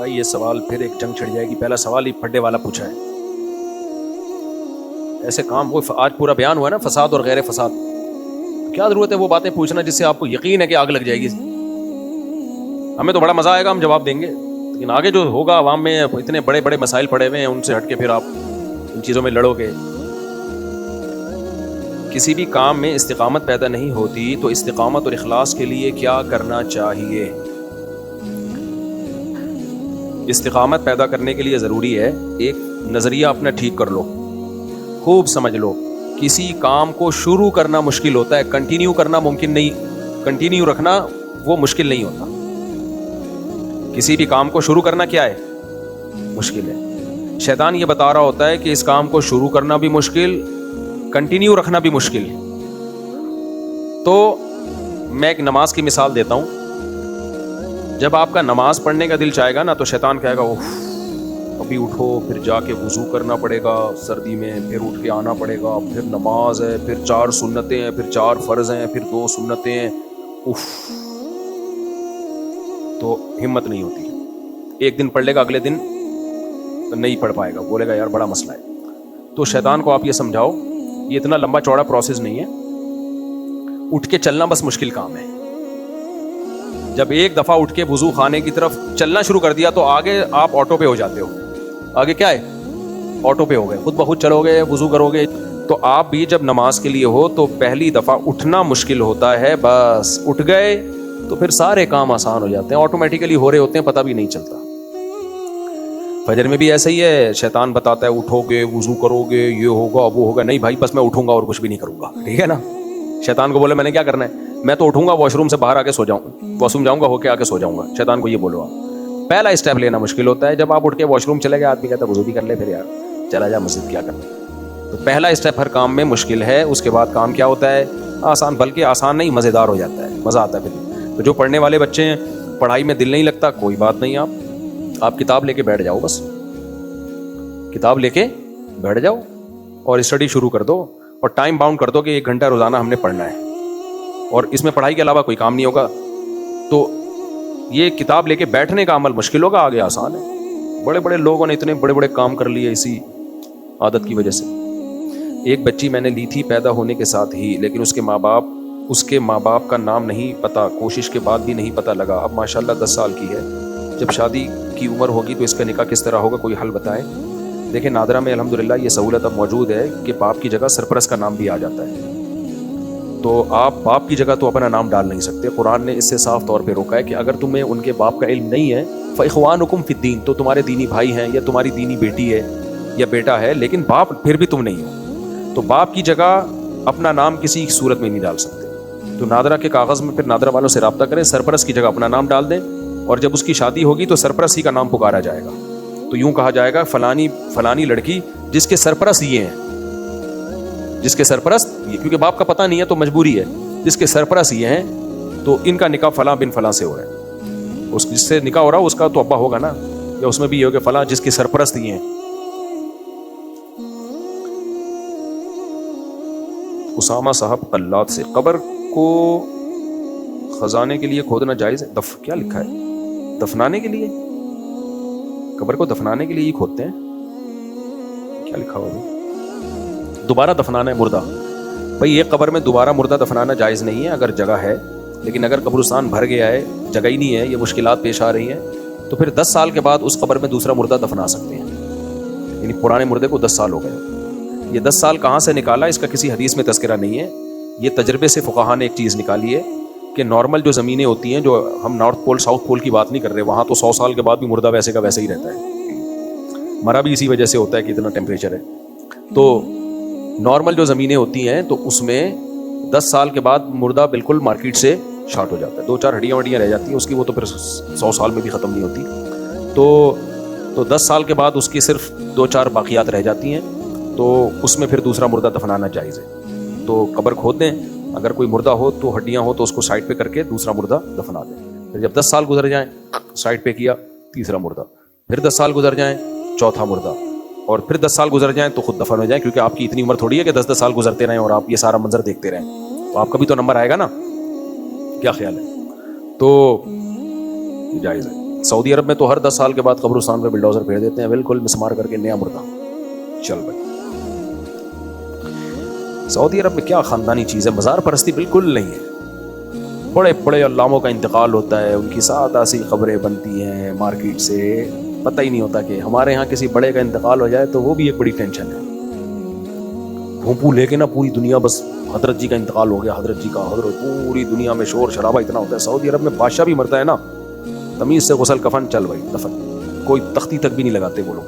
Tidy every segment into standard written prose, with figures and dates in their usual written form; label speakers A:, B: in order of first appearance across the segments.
A: بھائی یہ سوال پھر ایک جنگ چھڑ جائے گی، پہلا سوال ہی پھڈے والا پوچھا ہے. ایسے کام وہ آج پورا بیان ہوا نا، فساد اور غیر فساد. کیا ضرورت ہے وہ باتیں پوچھنا جس سے آپ کو یقین ہے کہ آگ لگ جائے گی. ہمیں تو بڑا مزہ آئے گا، ہم جواب دیں گے، لیکن آگے جو ہوگا عوام میں اتنے بڑے بڑے مسائل پڑے ہوئے ہیں، ان سے ہٹ کے پھر آپ ان چیزوں میں لڑو گے. کسی بھی کام میں استقامت پیدا نہیں ہوتی تو استقامت اور اخلاص کے لیے کیا کرنا چاہیے؟ استقامت پیدا کرنے کے لیے ضروری ہے ایک نظریہ اپنا ٹھیک کر لو، خوب سمجھ لو. کسی کام کو شروع کرنا مشکل ہوتا ہے، کنٹینیو کرنا ممکن نہیں، کنٹینیو رکھنا وہ مشکل نہیں ہوتا. کسی بھی کام کو شروع کرنا کیا ہے؟ مشکل ہے. شیطان یہ بتا رہا ہوتا ہے کہ اس کام کو شروع کرنا بھی مشکل، کنٹینیو رکھنا بھی مشکل. تو میں ایک نماز کی مثال دیتا ہوں. جب آپ کا نماز پڑھنے کا دل چاہے گا نا تو شیطان کہے گا اوف ابھی اٹھو، پھر جا کے وضو کرنا پڑے گا سردی میں، پھر اٹھ کے آنا پڑے گا، پھر نماز ہے، پھر 4 سنتیں ہیں، پھر 4 فرض ہیں، پھر 2 سنتیں ہیں. اف، تو ہمت نہیں ہوتی. ایک دن پڑھ لے گا، اگلے دن نہیں پڑھ پائے گا، بولے گا یار بڑا مسئلہ ہے. تو شیطان کو آپ یہ سمجھاؤ یہ اتنا لمبا چوڑا پروسیس نہیں ہے، اٹھ کے چلنا بس مشکل کام ہے. جب ایک دفعہ اٹھ کے وضو خانے کی طرف چلنا شروع کر دیا تو آگے آپ آٹو پہ ہو جاتے ہو. آگے کیا ہے؟ آٹو پہ ہو گئے، خود بخود چلو گے، وضو کرو گے. تو آپ بھی جب نماز کے لیے ہو تو پہلی دفعہ اٹھنا مشکل ہوتا ہے، بس اٹھ گئے تو پھر سارے کام آسان ہو جاتے ہیں، آٹومیٹیکلی ہو رہے ہوتے ہیں، پتہ بھی نہیں چلتا. فجر میں بھی ایسا ہی ہے، شیطان بتاتا ہے اٹھو گے، وضو کرو گے، یہ ہوگا وہ ہوگا. نہیں بھائی بس میں اٹھوں گا اور کچھ بھی نہیں کروں گا، ٹھیک ہے نا. شیطان کو بولے میں نے کیا کرنا ہے، میں تو اٹھوں گا، واش روم سے باہر آ کے سو جاؤں، واش روم جاؤں گا، ہو کے آ کے سو جاؤں گا. شیطان کو یہ بولو. آپ پہلا اسٹیپ لینا مشکل ہوتا ہے. جب آپ اٹھ کے واش روم چلے گئے، آدمی کہتا ہے وضو بھی کر لے، پھر یار چلا جا مسجد، کیا کرنا. تو پہلا اسٹیپ ہر کام میں مشکل ہے. اس کے بعد کام کیا ہوتا ہے؟ آسان. بلکہ آسان نہیں، مزیدار ہو جاتا ہے، مزہ آتا ہے. پھر تو جو پڑھنے والے بچے ہیں، پڑھائی میں دل نہیں لگتا، کوئی بات نہیں، آپ کتاب لے کے بیٹھ جاؤ، بس کتاب لے کے بیٹھ جاؤ اور اسٹڈی شروع کر دو، اور ٹائم باؤنڈ کر دو کہ 1 گھنٹہ روزانہ ہم نے پڑھنا ہے، اور اس میں پڑھائی کے علاوہ کوئی کام نہیں ہوگا. تو یہ کتاب لے کے بیٹھنے کا عمل مشکل ہوگا، آگے آسان ہے. بڑے بڑے لوگوں نے اتنے بڑے بڑے کام کر لیے اسی عادت کی وجہ سے. ایک بچی میں نے لی تھی پیدا ہونے کے ساتھ ہی، لیکن اس کے ماں باپ کا نام نہیں پتا، کوشش کے بعد بھی نہیں پتا لگا. اب ماشاءاللہ 10 سال کی ہے. جب شادی کی عمر ہوگی تو اس کا نکاح کس طرح ہوگا، کوئی حل بتائیں. دیکھیں نادرہ میں الحمدللہ یہ سہولت اب موجود ہے کہ باپ کی جگہ سرپرست کا نام بھی آ جاتا ہے. تو آپ باپ کی جگہ تو اپنا نام ڈال نہیں سکتے. قرآن نے اس سے صاف طور پہ روکا ہے کہ اگر تمہیں ان کے باپ کا علم نہیں ہے فاخوانکم فی الدین، تو تمہارے دینی بھائی ہیں یا تمہاری دینی بیٹی ہے یا بیٹا ہے، لیکن باپ پھر بھی تم نہیں ہو. تو باپ کی جگہ اپنا نام کسی صورت میں نہیں ڈال سکتے. تو نادرہ کے کاغذ میں پھر نادرہ والوں سے رابطہ کریں، سرپرست کی جگہ اپنا نام ڈال دیں، اور جب اس کی شادی ہوگی تو سرپرست ہی کا نام پکارا جائے گا. تو یوں کہا جائے گا فلانی لڑکی جس کے سرپرست یہ ہیں، جس کے سرپرست یہ، کیونکہ باپ کا پتہ نہیں ہے تو مجبوری ہے، جس کے سرپرست یہ ہیں تو ان کا نکاح فلاں بن فلاں سے ہو رہا ہے. اس جس سے نکاح ہو رہا ہے اس کا تو ابا ہوگا نا، یا اس میں بھی یہ ہوگا فلاں جس کے سرپرست یہ ہیں. اسامہ صاحب قلات سے، قبر کو خزانے کے لیے کھودنا جائز ہے؟ کیا لکھا ہے؟ دفنانے کے لیے؟ قبر کو دفنانے کے لیے ہی کھودتے ہیں، کیا لکھا ہوا ہے؟ دوبارہ دفنانا ہے مردہ. بھئی یہ قبر میں دوبارہ مردہ دفنانا جائز نہیں ہے اگر جگہ ہے، لیکن اگر قبرستان بھر گیا ہے، جگہ ہی نہیں ہے، یہ مشکلات پیش آ رہی ہیں، تو پھر 10 سال کے بعد اس قبر میں دوسرا مردہ دفنا سکتے ہیں. یعنی پرانے مردے کو 10 سال ہو گئے. یہ 10 سال کہاں سے نکالا اس کا کسی حدیث میں تذکرہ نہیں ہے. یہ تجربے سے فقہا نے ایک چیز نکالی ہے کہ نارمل جو زمینیں ہوتی ہیں، جو ہم نارتھ پول ساؤتھ پول کی بات نہیں کر رہے، وہاں تو 100 سال کے بعد بھی مردہ ویسے کا ویسے ہی رہتا ہے، مرا بھی اسی وجہ سے ہوتا ہے کہ اتنا ٹیمپریچر ہے. تو نارمل جو زمینیں ہوتی ہیں تو اس میں 10 سال کے بعد مردہ بالکل مارکیٹ سے شارٹ ہو جاتا ہے، 2-4 ہڈیاں رہ جاتی ہیں اس کی، وہ تو پھر 100 سال میں بھی ختم نہیں ہوتی. تو 10 سال کے بعد اس کی صرف 2-4 باقیات رہ جاتی ہیں، تو اس میں پھر دوسرا مردہ دفنانا جائز ہے. تو قبر کھود دیں، اگر کوئی مردہ ہو تو ہڈیاں ہو تو اس کو سائڈ پہ کر کے دوسرا مردہ دفنا دیں. پھر جب 10 سال گزر جائیں سائڈ پہ کیا تیسرا مردہ، پھر 10 سال گزر جائیں چوتھا مردہ، اور پھر 10 سال گزر جائیں تو خود دفن ہو جائیں، کیونکہ آپ کی اتنی عمر تھوڑی ہے کہ 10 سال گزرتے رہیں اور آپ یہ سارا منظر دیکھتے رہیں. تو آپ کا بھی تو نمبر آئے گا نا. کیا خیال ہے؟ تو جائز ہے. سعودی عرب میں تو ہر 10 سال کے بعد قبرستان پہ بلڈوزر پھیر دیتے ہیں، بالکل مسمار کر کے نیا مردہ چل بھائی۔ سعودی عرب میں کیا خاندانی چیز ہے، مزار پرستی بالکل نہیں ہے۔ بڑے بڑے علاموں کا انتقال ہوتا ہے، ان کی سادہ سی قبریں بنتی ہیں مارکیٹ سے، پتہ ہی نہیں ہوتا کہ ہمارے ہاں کسی بڑے کا انتقال ہو جائے تو وہ بھی ایک بڑی ٹینشن ہے۔ بھونپو لے کے نا پوری دنیا بس حضرت جی کا انتقال ہو گیا، حضرت جی کا، حضرت، پوری دنیا میں شور شرابہ اتنا ہوتا ہے۔ سعودی عرب میں بادشاہ بھی مرتا ہے نا، تمیز سے غسل کفن چل بھائی دفن، کوئی تختی تک بھی نہیں لگاتے وہ لوگ۔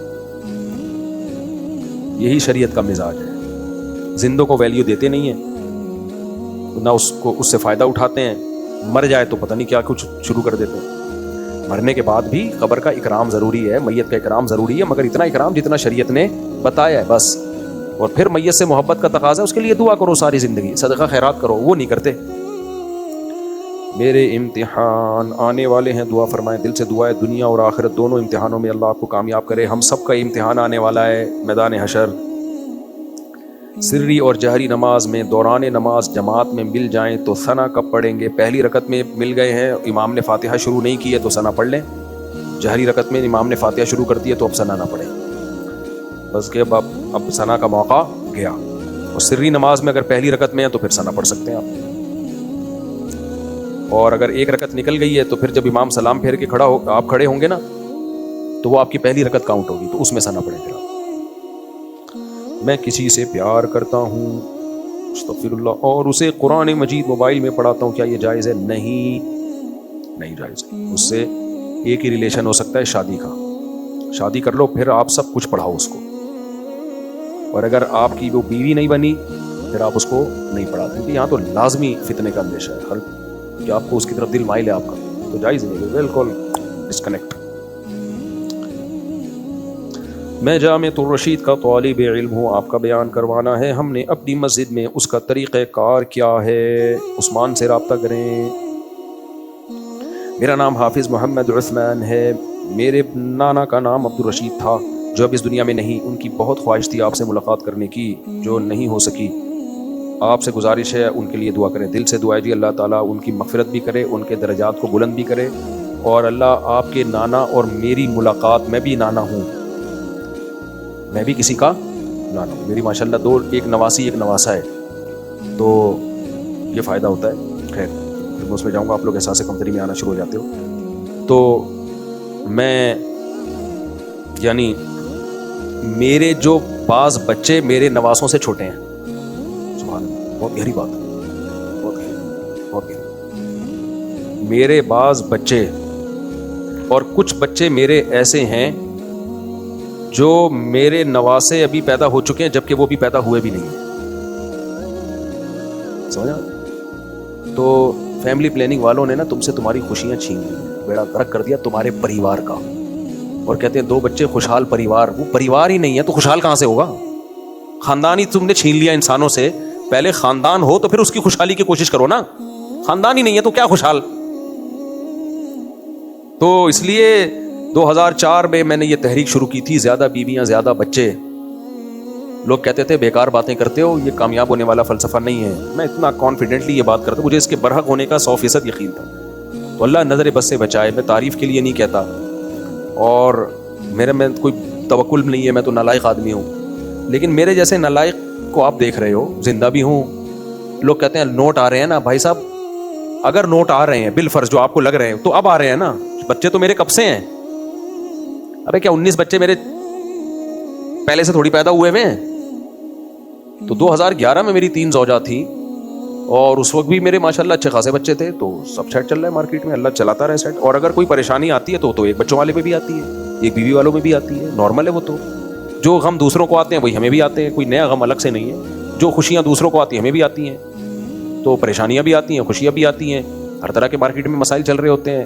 A: یہی شریعت کا مزاج ہے، زندوں کو ویلیو دیتے نہیں ہیں، نہ اس سے فائدہ اٹھاتے ہیں، مر جائے تو پتہ نہیں کیا کچھ شروع کر دیتے ہیں۔ مرنے کے بعد بھی قبر کا اکرام ضروری ہے، میت کا اکرام ضروری ہے، مگر اتنا اکرام جتنا شریعت نے بتایا ہے بس۔ اور پھر میت سے محبت کا تقاضا ہے، اس کے لیے دعا کرو ساری زندگی، صدقہ خیرات کرو، وہ نہیں کرتے۔ میرے امتحان آنے والے ہیں، دعا فرمائیں، دل سے دعا ہے دنیا اور آخرت دونوں امتحانوں میں اللہ آپ کو کامیاب کرے۔ ہم سب کا امتحان آنے والا ہے میدان حشر۔ سری اور جہری نماز میں دوران نماز جماعت میں مل جائیں تو ثنا کب پڑھیں گے؟ پہلی رکعت میں مل گئے ہیں، امام نے فاتحہ شروع نہیں کی ہے تو ثنا پڑھ لیں۔ جہری رکعت میں امام نے فاتحہ شروع کر دی ہے تو اب ثنا نہ پڑھیں، بس کہ اب ثنا کا موقع گیا۔ اور سری نماز میں اگر پہلی رکعت میں ہے تو پھر ثنا پڑھ سکتے ہیں آپ، اور اگر ایک رکعت نکل گئی ہے تو پھر جب امام سلام پھیر کے آپ کھڑے ہوں گے نا تو وہ آپ کی پہلی رکعت کاؤنٹ ہوگی، تو اس میں ثنا پڑھیں گے۔ میں کسی سے پیار کرتا ہوں استغفر اللہ اور اسے قرآن مجید موبائل میں پڑھاتا ہوں، کیا یہ جائز ہے؟ نہیں جائز ہے۔ اس سے ایک ہی ریلیشن ہو سکتا ہے شادی کا، شادی کر لو پھر آپ سب کچھ پڑھاؤ اس کو، اور اگر آپ کی وہ بیوی نہیں بنی پھر آپ اس کو نہیں پڑھاتے، کیونکہ یہاں تو لازمی فتنے کا اندیشہ ہے کہ آپ کو اس کی طرف دل مائل ہے آپ کا، تو جائز نہیں ہے، بالکل ڈسکنیکٹ۔ میں جامعۃ الرشید کا طالب علم ہوں، آپ کا بیان کروانا ہے، ہم نے اپنی مسجد میں اس کا طریقہ کار کیا ہے؟ عثمان سے رابطہ کریں۔ میرا نام حافظ محمد عثمان ہے، میرے نانا کا نام عبدالرشید تھا جو اب اس دنیا میں نہیں، ان کی بہت خواہش تھی آپ سے ملاقات کرنے کی جو نہیں ہو سکی، آپ سے گزارش ہے ان کے لیے دعا کریں، دل سے دعا ہے جی اللہ تعالیٰ ان کی مغفرت بھی کرے، ان کے درجات کو بلند بھی کرے، اور اللہ آپ کے نانا اور میری ملاقات، میں بھی نانا ہوں، میں بھی کسی کا نانا ہوں، میری ماشاءاللہ دو، ایک نواسی ایک نواسا ہے، تو یہ فائدہ ہوتا ہے۔ خیر پھر میں اس میں جاؤں گا، آپ لوگ احساس کمتری میں آنا شروع ہو جاتے ہو، تو میں یعنی میرے جو بعض بچے میرے نواسوں سے چھوٹے ہیں، سبحان اللہ، بہت گہری بات ہے، بہت گہری۔ میرے بعض بچے اور کچھ بچے میرے ایسے ہیں جو میرے نواسے ابھی پیدا ہو چکے ہیں جبکہ وہ بھی پیدا ہوئے بھی نہیں ہیں، سمجھا؟ تو فیملی پلاننگ والوں نے نا تم سے تمہاری خوشیاں چھین لی، بیڑا غرق کر دیا تمہارے پریوار کا، اور کہتے ہیں 2 بچے خوشحال پریوار، وہ پریوار ہی نہیں ہے تو خوشحال کہاں سے ہوگا؟ خاندان ہی تم نے چھین لیا انسانوں سے، پہلے خاندان ہو تو پھر اس کی خوشحالی کی کوشش کرو نا، خاندان ہی نہیں ہے تو کیا خوشحال؟ تو اس لیے 2004 میں میں نے یہ تحریک شروع کی تھی، زیادہ بیویاں زیادہ بچے، لوگ کہتے تھے بیکار باتیں کرتے ہو، یہ کامیاب ہونے والا فلسفہ نہیں ہے، میں اتنا کانفیڈنٹلی یہ بات کرتا ہوں، مجھے اس کے برحق ہونے کا 100% یقین تھا، تو اللہ نظر بس سے بچائے، میں تعریف کے لیے نہیں کہتا، اور میرے میں کوئی توکل نہیں ہے، میں تو نالائق آدمی ہوں، لیکن میرے جیسے نالائق کو آپ دیکھ رہے ہو، زندہ بھی ہوں، لوگ کہتے ہیں نوٹ آ رہے ہیں نا، بھائی صاحب اگر نوٹ آ رہے ہیں بالفرض جو آپ کو لگ رہے ہیں تو اب آ رہے ہیں نا، بچے تو میرے کب سے ہیں، ابے کیا 19 بچے میرے پہلے سے تھوڑی پیدا ہوئے ہیں؟ تو 2011 میں میری 3 زوجہ تھیں، اور اس وقت بھی میرے ماشاءاللہ اچھے خاصے بچے تھے، تو سب سیٹ چل رہا ہے مارکیٹ میں، اللہ چلاتا رہے سیٹ، اور اگر کوئی پریشانی آتی ہے تو ایک بچوں والے پہ بھی آتی ہے، ایک بیوی والوں میں بھی آتی ہے، نارمل ہے وہ، تو جو غم دوسروں کو آتے ہیں وہی ہمیں بھی آتے ہیں، کوئی نیا غم الگ سے نہیں ہے، جو خوشیاں دوسروں کو آتی ہیں ہمیں بھی آتی ہیں، تو پریشانیاں بھی آتی ہیں، خوشیاں بھی آتی ہیں، ہر طرح کے مارکیٹ میں مسائل چل رہے ہوتے ہیں،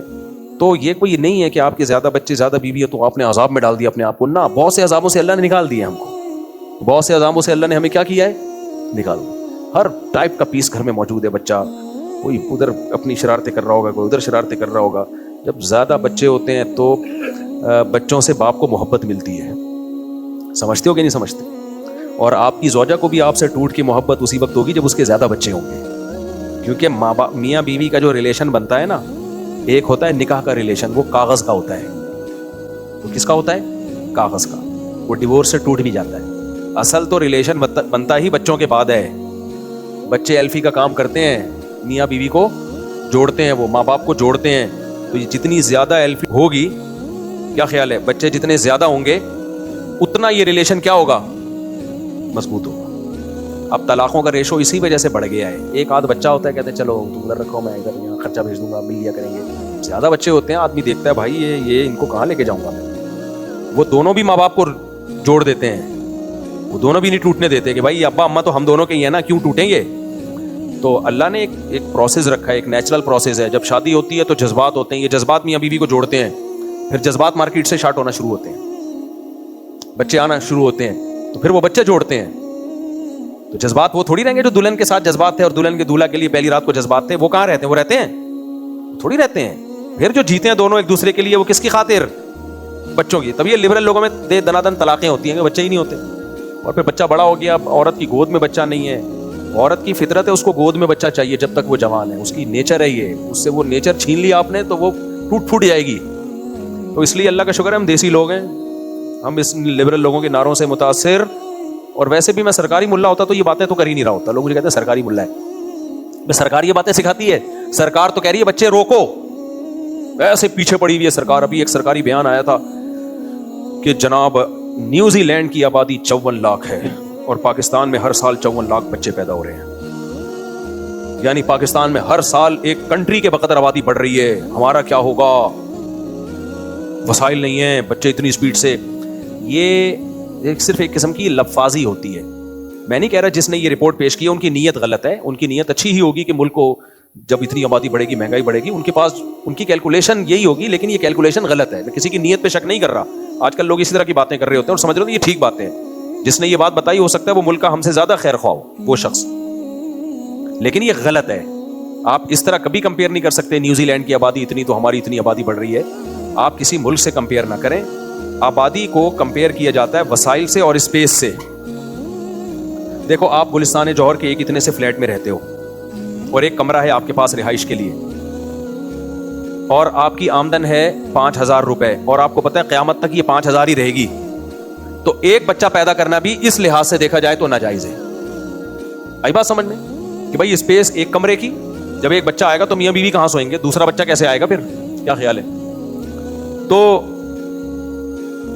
A: تو یہ کوئی نہیں ہے کہ آپ کے زیادہ بچے زیادہ بیوی ہے تو آپ نے عذاب میں ڈال دیا اپنے آپ کو، نہ، بہت سے عذابوں سے اللہ نے نکال دیا ہم کو، بہت سے عذابوں سے اللہ نے ہمیں کیا کیا ہے؟ نکال دیا، ہر ٹائپ کا پیس گھر میں موجود ہے، بچہ کوئی ادھر اپنی شرارتیں کر رہا ہوگا، کوئی ادھر شرارتیں کر رہا ہوگا، جب زیادہ بچے ہوتے ہیں تو بچوں سے باپ کو محبت ملتی ہے، سمجھتے ہو کہ نہیں سمجھتے؟ اور آپ کی زوجہ کو بھی آپ سے ٹوٹ کی محبت اسی وقت ہوگی جب اس کے زیادہ بچے ہوں گے، کیونکہ میاں بیوی کا جو ریلیشن بنتا ہے نا ایک ہوتا ہے نکاح کا ریلیشن, وہ کاغذ کا ہوتا ہے. وہ کس کا ہوتا ہے؟ کاغذ کا. وہ ڈیورس سے ٹوٹ بھی جاتا ہے. اصل تو ریلیشن بنتا ہی بچوں کے بعد ہے. بچے ایلفی کا کام کرتے ہیں, میاں بیوی کو جوڑتے ہیں, وہ ماں باپ کو جوڑتے ہیں. تو یہ جتنی زیادہ ایلفی ہوگی, کیا خیال ہے, بچے جتنے زیادہ ہوں گے اتنا یہ ریلیشن کیا ہوگا؟ مضبوط ہوگا. اب طلاقوں کا ریشو اسی وجہ سے بڑھ گیا ہے. ایک آدھ بچہ ہوتا ہے, کہتے ہیں چلو تم ادھر رکھو, میں ادھر یہاں خرچہ بھیج دوں گا, مل لیا کریں گے. زیادہ بچے ہوتے ہیں, آدمی دیکھتا ہے بھائی یہ ان کو کہاں لے کے جاؤں گا میں. وہ دونوں بھی ماں باپ کو جوڑ دیتے ہیں, وہ دونوں بھی نہیں ٹوٹنے دیتے کہ بھائی ابا اماں تو ہم دونوں کے ہی ہیں نا, کیوں ٹوٹیں گے. تو اللہ نے ایک پروسیس رکھا ہے, ایک نیچرل پروسیس ہے. جب شادی ہوتی ہے تو جذبات ہوتے ہیں, یہ جذبات میاں بیوی کو جوڑتے ہیں. پھر جذبات مارکیٹ سے شارٹ ہونا شروع ہوتے ہیں, بچے آنا شروع ہوتے ہیں, تو پھر وہ بچے جوڑتے ہیں. تو جذبات وہ تھوڑی رہیں گے جو دلہن کے ساتھ جذبات تھے اور دلہن کے دولہا کے لیے پہلی رات کو جذبات تھے, وہ کہاں رہتے ہیں؟ وہ رہتے ہیں تھوڑی رہتے ہیں. پھر جو جیتے ہیں دونوں ایک دوسرے کے لیے, وہ کس کی خاطر؟ بچوں کی. تب یہ لبرل لوگوں میں دے دنادن طلاقیں ہوتی ہیں کہ بچے ہی نہیں ہوتے. اور پھر بچہ بڑا ہو گیا, اب عورت کی گود میں بچہ نہیں ہے. عورت کی فطرت ہے, اس کو گود میں بچہ چاہیے جب تک وہ جوان ہے, اس کی نیچر ہے یہ. اس سے وہ نیچر چھین لیا آپ نے تو وہ ٹوٹ پھوٹ جائے گی. تو اس لیے اللہ کا شکر ہے ہم دیسی لوگ ہیں, ہم اس لبرل لوگوں کے نعروں سے متاثر. اور ویسے بھی میں سرکاری ملا ہوتا تو یہ باتیں تو کر ہی نہیں رہا ہوتا. لوگ مجھے کہتے ہیں سرکاری ملا ہے, میں سرکار یہ باتیں سکھاتی ہے؟ سرکار تو کہہ رہی ہے بچے روکو, ویسے پیچھے پڑی ہوئی ہے سرکار. ابھی ایک سرکاری بیان آیا تھا کہ جناب نیوزی لینڈ کی آبادی 54 لاکھ ہے اور پاکستان میں ہر سال 54 لاکھ بچے پیدا ہو رہے ہیں. یعنی پاکستان میں ہر سال ایک کنٹری کے بقدر آبادی بڑھ رہی ہے. ہمارا کیا ہوگا, وسائل نہیں ہیں, بچے اتنی سپیڈ سے. یہ صرف ایک قسم کی لفاظی ہوتی ہے. میں نہیں کہہ رہا جس نے یہ رپورٹ پیش کی ان کی نیت غلط ہے, ان کی نیت اچھی ہی ہوگی کہ ملک کو جب اتنی آبادی بڑھے گی, مہنگائی بڑھے گی, ان کے پاس ان کی کیلکولیشن یہی ہوگی, لیکن یہ کیلکولیشن غلط ہے. میں کسی کی نیت پہ شک نہیں کر رہا. آج کل لوگ اسی طرح کی باتیں کر رہے ہوتے ہیں اور سمجھ رہے ہوتے ہیں یہ ٹھیک باتیں ہیں. جس نے یہ بات بتائی ہو سکتا ہے وہ ملک کا ہم سے زیادہ خیر خواہ ہو وہ شخص, لیکن یہ غلط ہے. آپ اس طرح کبھی کمپیئر نہیں کر سکتے, نیوزی لینڈ کی آبادی اتنی تو ہماری اتنی آبادی بڑھ رہی ہے. آپ کسی ملک سے کمپیئر نہ کریں. آبادی کو کمپیئر کیا جاتا ہے وسائل سے اور اسپیس سے. دیکھو آپ گلستان جوہر کے ایک اتنے سے فلیٹ میں رہتے ہو اور ایک کمرہ ہے آپ کے پاس رہائش کے لیے, اور آپ کی آمدن ہے 5,000 روپے, اور آپ کو پتا ہے قیامت تک یہ 5,000 ہی رہے گی. تو ایک بچہ پیدا کرنا بھی اس لحاظ سے دیکھا جائے تو ناجائز ہے. آئی بات سمجھ میں کہ بھائی اسپیس ایک کمرے کی, جب ایک بچہ آئے گا تو میاں بیوی کہاں سوئیں گے, دوسرا بچہ کیسے آئے گا پھر, کیا خیال ہے؟ تو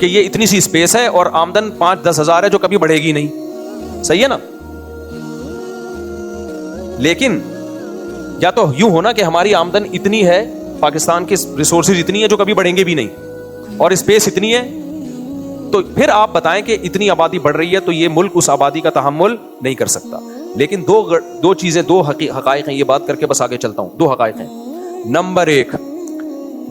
A: کہ یہ اتنی سی اسپیس ہے اور آمدن 5-10 ہزار ہے جو کبھی بڑھے گی نہیں. صحیح ہے نا؟ لیکن یا تو یوں ہونا کہ ہماری آمدن اتنی ہے, پاکستان کی ریسورسز اتنی ہے جو کبھی بڑھیں گے بھی نہیں, اور اسپیس اتنی ہے, تو پھر آپ بتائیں کہ اتنی آبادی بڑھ رہی ہے تو یہ ملک اس آبادی کا تحمل نہیں کر سکتا. لیکن دو چیزیں, دو حقائق ہیں, یہ بات کر کے بس آگے چلتا ہوں. 2 حقائق ہیں. نمبر 1,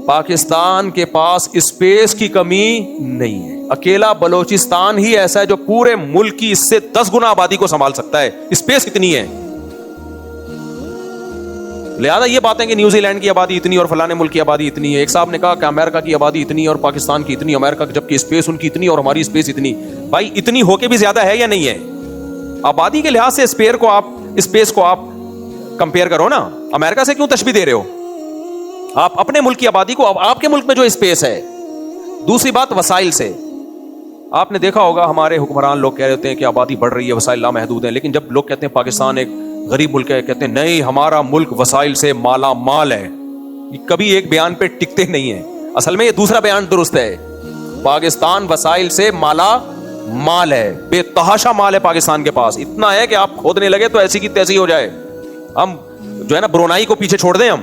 A: پاکستان کے پاس اسپیس کی کمی نہیں ہے. اکیلا بلوچستان ہی ایسا ہے جو پورے ملک کی اس سے 10 گنا آبادی کو سنبھال سکتا ہے, اسپیس اتنی ہے. لہذا یہ باتیں کہ نیوزی لینڈ کی آبادی اتنی اور فلانے ملک کی آبادی اتنی ہے. ایک صاحب نے کہا کہ امریکہ کی آبادی اتنی اور پاکستان کی اتنی, امریکہ جبکہ اسپیس ان کی اتنی اور ہماری اسپیس اتنی. بھائی اتنی ہو کے بھی زیادہ ہے یا نہیں ہے؟ آبادی کے لحاظ سے اسپیس کو آپ کمپیئر کرو نا. امریکہ سے کیوں تشبیہ دے رہے ہو؟ آپ اپنے ملک کی آبادی کو, آپ کے ملک میں جو اسپیس ہے. دوسری بات وسائل سے. آپ نے دیکھا ہوگا ہمارے حکمران لوگ کہہ رہے ہوتے ہیں کہ آبادی بڑھ رہی ہے, وسائل لامحدود ہیں, لیکن جب لوگ کہتے ہیں پاکستان ایک غریب ملک ہے, کہتے ہیں نہیں ہمارا ملک وسائل سے مالا مال ہے. یہ کبھی ایک بیان پہ ٹکتے نہیں ہیں. اصل میں یہ دوسرا بیان درست ہے. پاکستان وسائل سے مالا مال ہے, بے تحاشا مال ہے پاکستان کے پاس. اتنا ہے کہ آپ کھودنے لگے تو ایسی کی تیسی ہو جائے. ہم جو ہے نا برونائی کو پیچھے چھوڑ دیں. ہم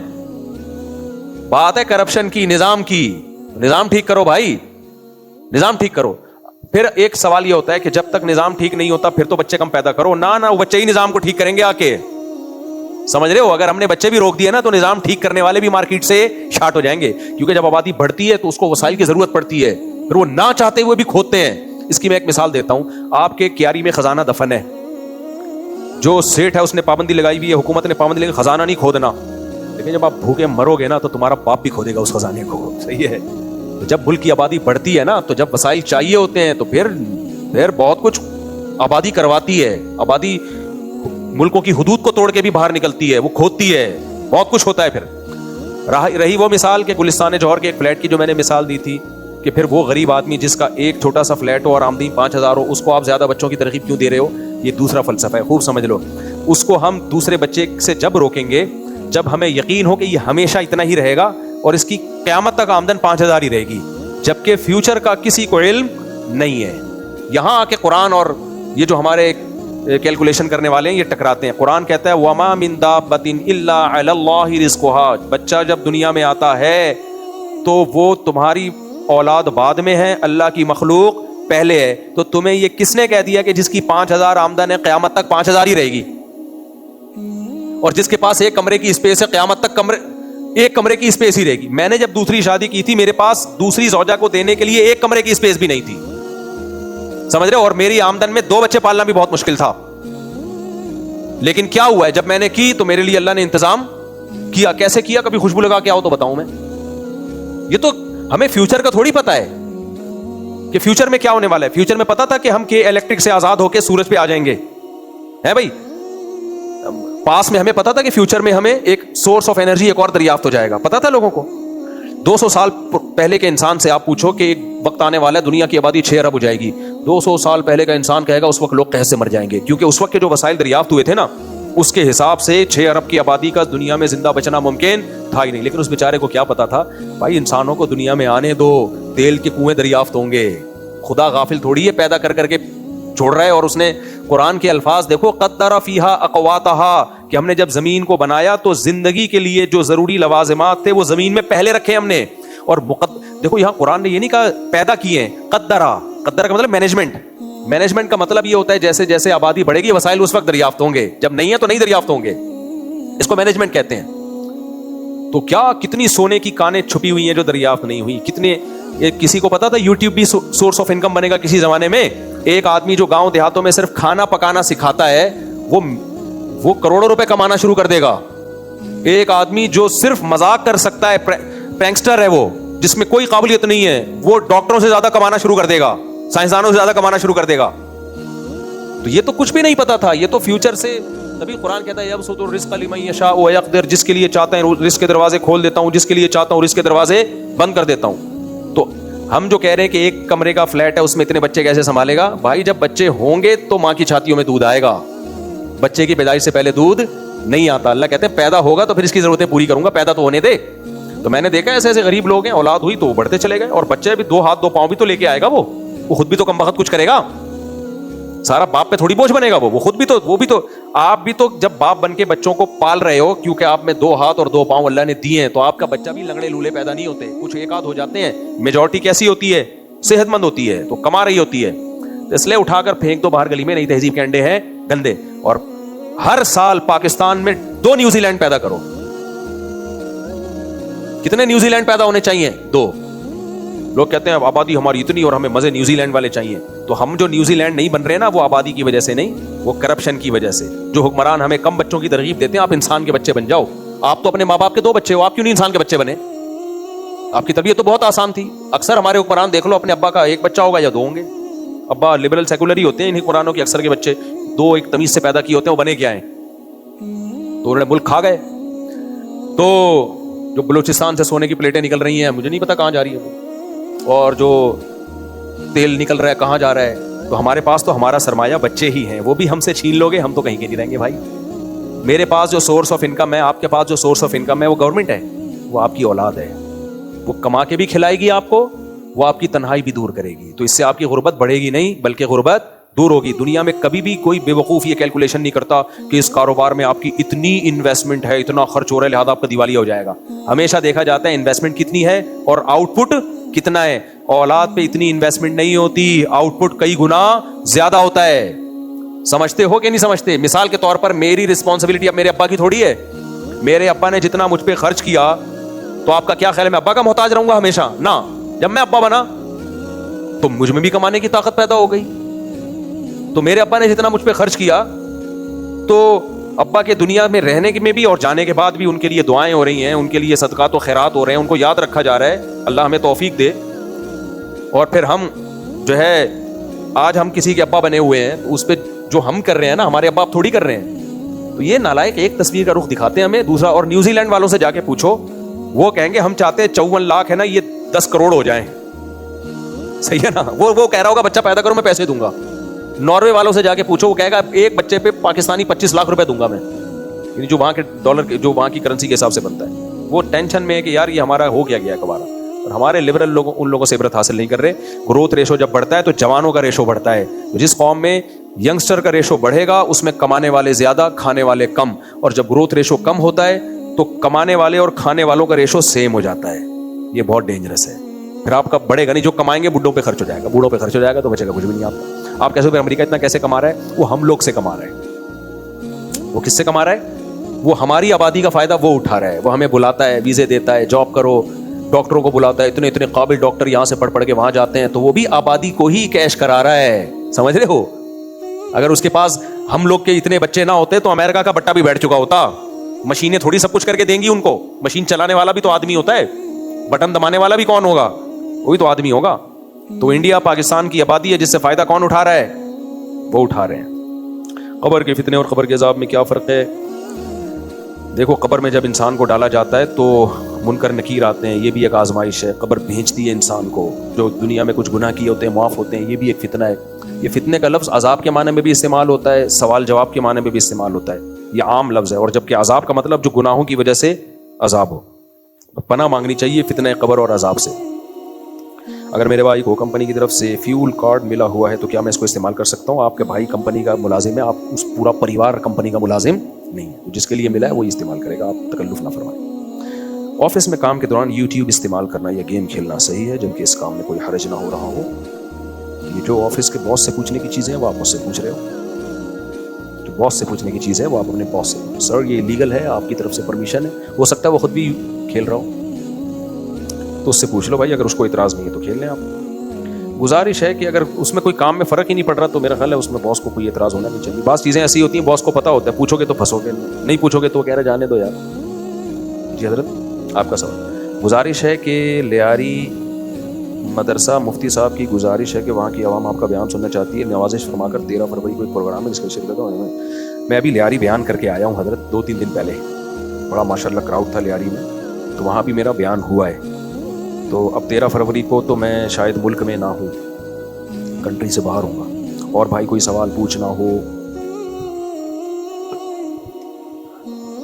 A: بات ہے کرپشن کی, نظام کی. نظام ٹھیک کرو بھائی, نظام ٹھیک کرو. پھر ایک سوال یہ ہوتا ہے کہ جب تک نظام ٹھیک نہیں ہوتا پھر تو بچے کم پیدا کرو. نہ وہ بچے ہی نظام کو ٹھیک کریں گے آ کے. سمجھ رہے ہو؟ اگر ہم نے بچے بھی روک دیے نا تو نظام ٹھیک کرنے والے بھی مارکیٹ سے شارٹ ہو جائیں گے, کیونکہ جب آبادی بڑھتی ہے تو اس کو وسائل کی ضرورت پڑتی ہے, پھر وہ نہ چاہتے ہوئے بھی کھودتے ہیں. اس کی میں ایک مثال دیتا ہوں. آپ کے کیاری میں خزانہ دفن ہے, جو سیٹ ہے اس نے پابندی لگائی ہوئی ہے, حکومت نے پابندی لگائی خزانہ نہیں کھودنا, لیکن جب آپ بھوکے مرو گے نا تو تمہارا باپ بھی کھودے گا اس خزانے کو. صحیح ہے؟ تو جب ملک کی آبادی بڑھتی ہے نا تو جب وسائل چاہیے ہوتے ہیں تو پھر بہت کچھ آبادی کرواتی ہے. آبادی ملکوں کی حدود کو توڑ کے بھی باہر نکلتی ہے, وہ کھودتی ہے, بہت کچھ ہوتا ہے. پھر رہی وہ مثال کہ گلستان جوہر کے ایک فلیٹ کی جو میں نے مثال دی تھی کہ پھر وہ غریب آدمی جس کا ایک چھوٹا سا فلیٹ ہو اور آمدنی 5,000 ہو، اس کو آپ زیادہ بچوں کی ترغیب کیوں دے رہے ہو؟ یہ دوسرا فلسفہ ہے، خوب سمجھ لو. اس کو ہم دوسرے بچے سے جب روکیں گے جب ہمیں یقین ہو کہ یہ ہمیشہ اتنا ہی رہے گا اور اس کی قیامت تک آمدن 5,000 ہی رہے گی، جبکہ فیوچر کا کسی کو علم نہیں ہے. یہاں آ کے قرآن اور یہ جو ہمارے کیلکولیشن کرنے والے ہیں یہ ٹکراتے ہیں. قرآن کہتا ہے وَمَا مِن دَابَّةٍ إِلَّا عَلَى اللَّهِ رِزْقُهَا. بچہ جب دنیا میں آتا ہے تو وہ تمہاری اولاد بعد میں ہے، اللہ کی مخلوق پہلے ہے. تو تمہیں یہ کس نے کہہ دیا کہ جس کی 5,000 آمدن ہے قیامت تک 5,000 ہی رہے گی، اور جس کے پاس ایک کمرے کی اسپیس ہے قیامت تک ایک کمرے کی اسپیس ہی رہے گی؟ میں نے جب دوسری شادی کی تھی میرے پاس دوسری زوجہ کو دینے کے لیے ایک کمرے کی اسپیس بھی نہیں تھی، سمجھ رہے ہو؟ اور میری آمدن میں 2 بچے پالنا بھی بہت مشکل تھا. لیکن کیا ہوا ہے جب میں نے کی تو میرے لیے اللہ نے انتظام کیا. کیسے کیا؟ کبھی خوشبو لگا کے آؤ تو بتاؤں میں. یہ تو ہمیں فیوچر کا تھوڑی پتا ہے کہ فیوچر میں کیا ہونے والا ہے. فیوچر میں پتا تھا کہ ہم کہ الیکٹرک سے آزاد ہو کے سورج پہ آ جائیں گے، ہے بھائی؟ پاس میں ہمیں پتا تھا کہ فیوچر میں ہمیں ایک سورس آف انرجی ایک اور دریافت ہو جائے گا، پتا تھا لوگوں کو. 200 سال پہلے کے انسان سے آپ پوچھو کہ ایک وقت آنے والا ہے دنیا کی آبادی 6 ارب ہو جائے گی، 200 سال پہلے کا انسان کہے گا اس وقت لوگ قحط سے مر جائیں گے، کیونکہ اس وقت کے جو وسائل دریافت ہوئے تھے نا اس کے حساب سے 6 ارب کی آبادی کا دنیا میں زندہ بچنا ممکن تھا ہی نہیں. لیکن اس بیچارے کو کیا پتا تھا بھائی انسانوں کو دنیا میں آنے دو، تیل کے کنویں دریافت ہوں گے. خدا غافل تھوڑی ہے، پیدا کر کے چھوڑ رہا ہے. اور اس نے قرآن کے الفاظ دیکھو، قدر فیہا اقواتہا، کہ ہم نے جب زمین کو بنایا تو زندگی کے لیے جو ضروری لوازمات تھے وہ زمین میں پہلے رکھے ہم نے. اور دیکھو یہاں قرآن نے یہ نہیں کہا پیدا کیے ہیں، قدرہ کا مطلب مینجمنٹ کا مطلب یہ ہوتا ہے جیسے جیسے آبادی بڑھے گی وسائل اس وقت دریافت ہوں گے، جب نہیں ہے تو نہیں دریافت ہوں گے. اس کو مینجمنٹ کہتے ہیں. تو کیا کتنی سونے کی کانیں چھپی ہوئی ہیں جو دریافت نہیں ہوئی. کتنے کسی کو پتا تھا یوٹیوب بھی سورس آف انکم بنے گا کسی زمانے میں؟ ایک آدمی جو گاؤں دیہاتوں میں صرف کھانا پکانا سکھاتا ہے وہ کروڑوں روپے کمانا شروع کر دے گا. ایک آدمی جو صرف مذاق کر سکتا ہے، پرینکسٹر ہے وہ، جس میں کوئی قابلیت نہیں ہے، وہ ڈاکٹروں سے زیادہ کمانا شروع کر دے گا، سائنسدانوں سے زیادہ کمانا شروع کر دے گا. تو یہ تو کچھ بھی نہیں پتا تھا، یہ تو فیوچر سے. تبھی قرآن کہتا ہے یبسط الرزق لمن یشاء ویقدر، جس کے لیے چاہتا ہے رزق کے دروازے کھول دیتا ہوں، جس کے لیے چاہتا ہوں رزق کے دروازے بند کر دیتا ہوں. تو ہم جو کہہ رہے ہیں کہ ایک کمرے کا فلیٹ ہے اس میں اتنے بچے کیسے سنبھالے گا؟ بھائی جب بچے ہوں گے تو ماں کی چھاتیوں میں دودھ آئے گا. بچے کی پیدائش سے پہلے دودھ نہیں آتا. اللہ کہتے ہیں پیدا ہوگا تو پھر اس کی ضرورتیں پوری کروں گا، پیدا تو ہونے دے. تو میں نے دیکھا ایسے ایسے غریب لوگ ہیں، اولاد ہوئی تو وہ بڑھتے چلے گئے، اور بچے بھی 2 ہاتھ 2 پاؤں بھی تو لے کے آئے گا، وہ خود بھی تو کم بخت کچھ کرے گا. سارا باپ پہ تھوڑی بوجھ بنے گا، وہ خود بھی تو، وہ بھی تو. آپ بھی تو جب باپ بن کے بچوں کو پال رہے ہو، کیونکہ آپ میں 2 ہاتھ اور 2 پاؤں اللہ نے دیے ہیں، تو آپ کا بچہ بھی لنگڑے لولے پیدا نہیں ہوتے. کچھ ایک آدھ ہو جاتے ہیں، میجورٹی کیسی ہوتی ہے؟ صحت مند ہوتی ہے، تو کما رہی ہوتی ہے. اس لیے اٹھا کر پھینک دو باہر گلی میں، نئی تہذیب کے انڈے ہیں گندے. اور ہر سال پاکستان میں 2 نیوزی لینڈ پیدا کرو. کتنے نیوزی لینڈ پیدا ہونے چاہیے؟ 2. لوگ کہتے ہیں آبادی ہماری اتنی اور ہمیں مزے نیوزی لینڈ والے چاہیے. تو ہم جو نیوزی لینڈ نہیں بن رہے نا وہ آبادی کی وجہ سے نہیں، وہ کرپشن کی وجہ سے. جو حکمران ہمیں کم بچوں کی ترغیب دیتے ہیں، آپ انسان کے بچے بن جاؤ. آپ تو اپنے ماں باپ کے 2 بچے ہو، آپ کیوں نہیں انسان کے بچے بنے؟ آپ کی طبیعت تو بہت آسان تھی. اکثر ہمارے حکمران دیکھ لو، اپنے ابا کا 1 بچہ ہوگا یا 2 ہوں گے. ابا لبرل سیکولر ہی ہوتے ہیں. انہیں حکمرانوں کے اکثر کے بچے 2 ایک تمیز سے پیدا کیے ہوتے ہیں. وہ بنے کیا ہیں؟ تو انہوں نے ملک کھا گئے. تو جو بلوچستان سے سونے کی پلیٹیں نکل رہی ہیں، مجھے نہیں پتا کہاں جا رہی ہے، اور جو تیل نکل رہا ہے کہاں جا رہا ہے. تو ہمارے پاس تو ہمارا سرمایہ بچے ہی ہیں، وہ بھی ہم سے چھین لو گے ہم تو کہیں کے نہیں رہیں گے. بھائی میرے پاس جو سورس آف انکم ہے، آپ کے پاس جو سورس آف انکم ہے وہ گورنمنٹ ہے، وہ آپ کی اولاد ہے. وہ کما کے بھی کھلائے گی آپ کو، وہ آپ کی تنہائی بھی دور کرے گی. تو اس سے آپ کی غربت بڑھے گی نہیں بلکہ غربت دور ہوگی. دنیا میں کبھی بھی کوئی بے وقوف یہ کیلکولیشن نہیں کرتا کہ اس کاروبار میں آپ کی اتنی انویسٹمنٹ ہے، اتنا خرچ ہو رہا ہے لہذا آپ کا دیوالیہ ہو جائے گا. ہمیشہ دیکھا جاتا ہے انویسٹمنٹ کتنی ہے اور آؤٹ پٹ کتنا ہے. اولاد پہ اتنی انویسٹمنٹ نہیں ہوتی، آؤٹ پٹ کئی گنا زیادہ ہوتا ہے. سمجھتے ہو کہ نہیں سمجھتے؟ مثال کے طور پر میری رسپانسبلٹی اب میرے ابا کی تھوڑی ہے. میرے ابا نے جتنا مجھ پہ خرچ کیا تو آپ کا کیا خیال ہے میں ابا کا محتاج رہوں گا ہمیشہ؟ نہ. جب میں ابا بنا تو مجھ میں بھی کمانے کی طاقت پیدا ہو گئی. تو میرے ابا نے جتنا مجھ پہ خرچ کیا تو ابا کے دنیا میں رہنے میں بھی اور جانے کے بعد بھی ان کے لیے دعائیں ہو رہی ہیں، ان کے لیے صدقات و خیرات ہو رہے ہیں، ان کو یاد رکھا جا رہا ہے. اللہ ہمیں توفیق دے. اور پھر ہم جو ہے آج ہم کسی کے ابا بنے ہوئے ہیں، اس پہ جو ہم کر رہے ہیں نا ہمارے ابا آپ تھوڑی کر رہے ہیں. تو یہ نالائق ایک تصویر کا رخ دکھاتے ہیں ہمیں. دوسرا، اور نیوزی لینڈ والوں سے جا کے پوچھو وہ کہیں گے ہم چاہتے ہیں 54 لاکھ ہے نا یہ 10 کروڑ ہو جائیں. صحیح ہے نا. وہ کہہ رہا ہوگا بچہ پیدا کرو میں پیسے دوں گا. ناروے والوں سے جا کے پوچھو, وہ کہے گا ایک بچے پہ پاکستانی 25 لاکھ روپے دوں گا میں, یعنی جو وہاں کے ڈالر جو وہاں کی کرنسی کے حساب سے بنتا ہے. وہ ٹینشن میں ہے کہ یار یہ ہمارا ہو کیا گیا کبارہ. اور ہمارے لبرل لوگ ان لوگوں سے عبرت حاصل نہیں کر رہے. گروتھ ریشو جب بڑھتا ہے تو جوانوں کا ریشو بڑھتا ہے. جس قوم میں ینگسٹر کا ریشو بڑھے گا اس میں کمانے والے زیادہ, کھانے والے کم. اور جب گروتھ ریشو کم ہوتا ہے تو کمانے والے اور کھانے والوں کا ریشو سیم ہو جاتا ہے. یہ بہت ڈینجرس ہے. پھر آپ کا بڑھے گا نہیں, جو کمائیں گے بڈھوں پہ خرچ ہو جائے گا, بوڑھوں پہ خرچ ہو جائے گا تو بچے گا کچھ بھی نہیں. آپ کیسے امریکہ اتنا کیسے کما رہا ہے؟ وہ ہم لوگ سے کما رہا ہے. وہ کس سے کما رہا ہے؟ وہ ہماری آبادی کا فائدہ وہ اٹھا رہا ہے. وہ ہمیں بلاتا ہے, ویزے دیتا ہے, جاب کرو, ڈاکٹروں کو بلاتا ہے. اتنے اتنے قابل ڈاکٹر یہاں سے پڑھ کے وہاں جاتے ہیں, تو وہ بھی آبادی کو ہی کیش کرا رہا ہے. سمجھ رہے ہو؟ اگر اس کے پاس ہم لوگ کے اتنے بچے نہ ہوتے تو امریکہ کا بٹا بھی بیٹھ چکا ہوتا. مشینیں تھوڑی سب کچھ کر کے دیں گی ان کو. مشین چلانے والا بھی تو آدمی ہوتا ہے, بٹن دبانے والا بھی کون ہوگا؟ وہی تو آدمی ہوگا. تو انڈیا پاکستان کی آبادی ہے, جس سے فائدہ کون اٹھا رہا ہے؟ وہ اٹھا رہے ہیں. قبر کے فتنے اور قبر کے عذاب میں کیا فرق ہے؟ دیکھو, قبر میں جب انسان کو ڈالا جاتا ہے تو منکر نکیر آتے ہیں, یہ بھی ایک آزمائش ہے. قبر بھیجتی ہے انسان کو. جو دنیا میں کچھ گناہ کیے ہوتے ہیں معاف ہوتے ہیں, یہ بھی ایک فتنہ ہے. یہ فتنے کا لفظ عذاب کے معنی میں بھی استعمال ہوتا ہے, سوال جواب کے معنی میں بھی استعمال ہوتا ہے. یہ عام لفظ ہے. اور جبکہ عذاب کا مطلب جو گناہوں کی وجہ سے عذاب ہو. پناہ مانگنی چاہیے فتنہ قبر اور عذاب سے. اگر میرے بھائی کو کمپنی کی طرف سے فیول کارڈ ملا ہوا ہے تو کیا میں اس کو استعمال کر سکتا ہوں؟ آپ کے بھائی کمپنی کا ملازم ہے, آپ اس پورا پریوار کمپنی کا ملازم نہیں ہے. جس کے لیے ملا ہے وہی استعمال کرے گا, آپ تکلف نہ فرمائیں. آفس میں کام کے دوران یوٹیوب استعمال کرنا یا گیم کھیلنا صحیح ہے جبکہ اس کام میں کوئی حرج نہ ہو رہا ہو؟ یہ جو آفس کے باس سے پوچھنے کی چیزیں ہیں وہ آپ مجھ سے پوچھ رہے ہو. جو باس سے پوچھنے کی چیز ہے وہ آپ اپنے باس سے پوچھیں. سر یہ لیگل ہے, آپ کی طرف سے پرمیشن ہے؟ ہو سکتا ہے وہ خود بھی کھیل رہا ہو تو اس سے پوچھ لو بھائی. اگر اس کو اعتراض نہیں ہے تو کھیل لیں آپ. گزارش ہے کہ اگر اس میں کوئی کام میں فرق ہی نہیں پڑ رہا تو میرا خیال ہے اس میں باس کو کوئی اعتراض ہونا نہیں چاہیے. بعض چیزیں ایسی ہوتی ہیں باس کو پتہ ہوتا ہے, پوچھو گے تو پھنسو گے, نہیں پوچھو گے تو کہہ رہے جانے دو یار. جی حضرت, آپ کا سوال. گزارش ہے کہ لیاری مدرسہ مفتی صاحب کی گزارش ہے کہ وہاں کی عوام آپ کا بیان سننا چاہتی ہے. نوازش فرما کر 13 فروری کو ایک پروگرام ہے جس کا شرکت ہے. میں ابھی لیاری بیان کر کے آیا ہوں حضرت 2-3 دن پہلے. بڑا ماشاءاللہ کراؤڈ تھا لیاری میں, تو وہاں بھی میرا بیان ہوا ہے. تو اب 13 فروری کو تو میں شاید ملک میں نہ ہوں, کنٹری سے باہر ہوں گا. اور بھائی کوئی سوال پوچھنا ہو.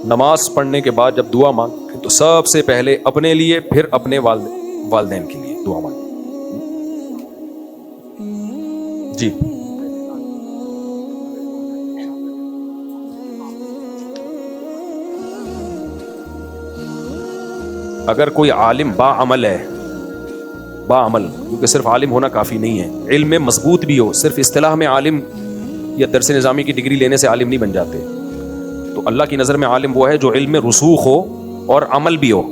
A: نماز پڑھنے کے بعد جب دعا مانگ تو سب سے پہلے اپنے لیے پھر اپنے والدین کے لیے دعا مانگ. جی اگر کوئی عالم با عمل ہے, با عمل, کیونکہ صرف عالم ہونا کافی نہیں ہے, علم میں مضبوط بھی ہو. صرف اصطلاح میں عالم یا درس نظامی کی ڈگری لینے سے عالم نہیں بن جاتے. تو اللہ کی نظر میں عالم وہ ہے جو علم میں رسوخ ہو اور عمل بھی ہو.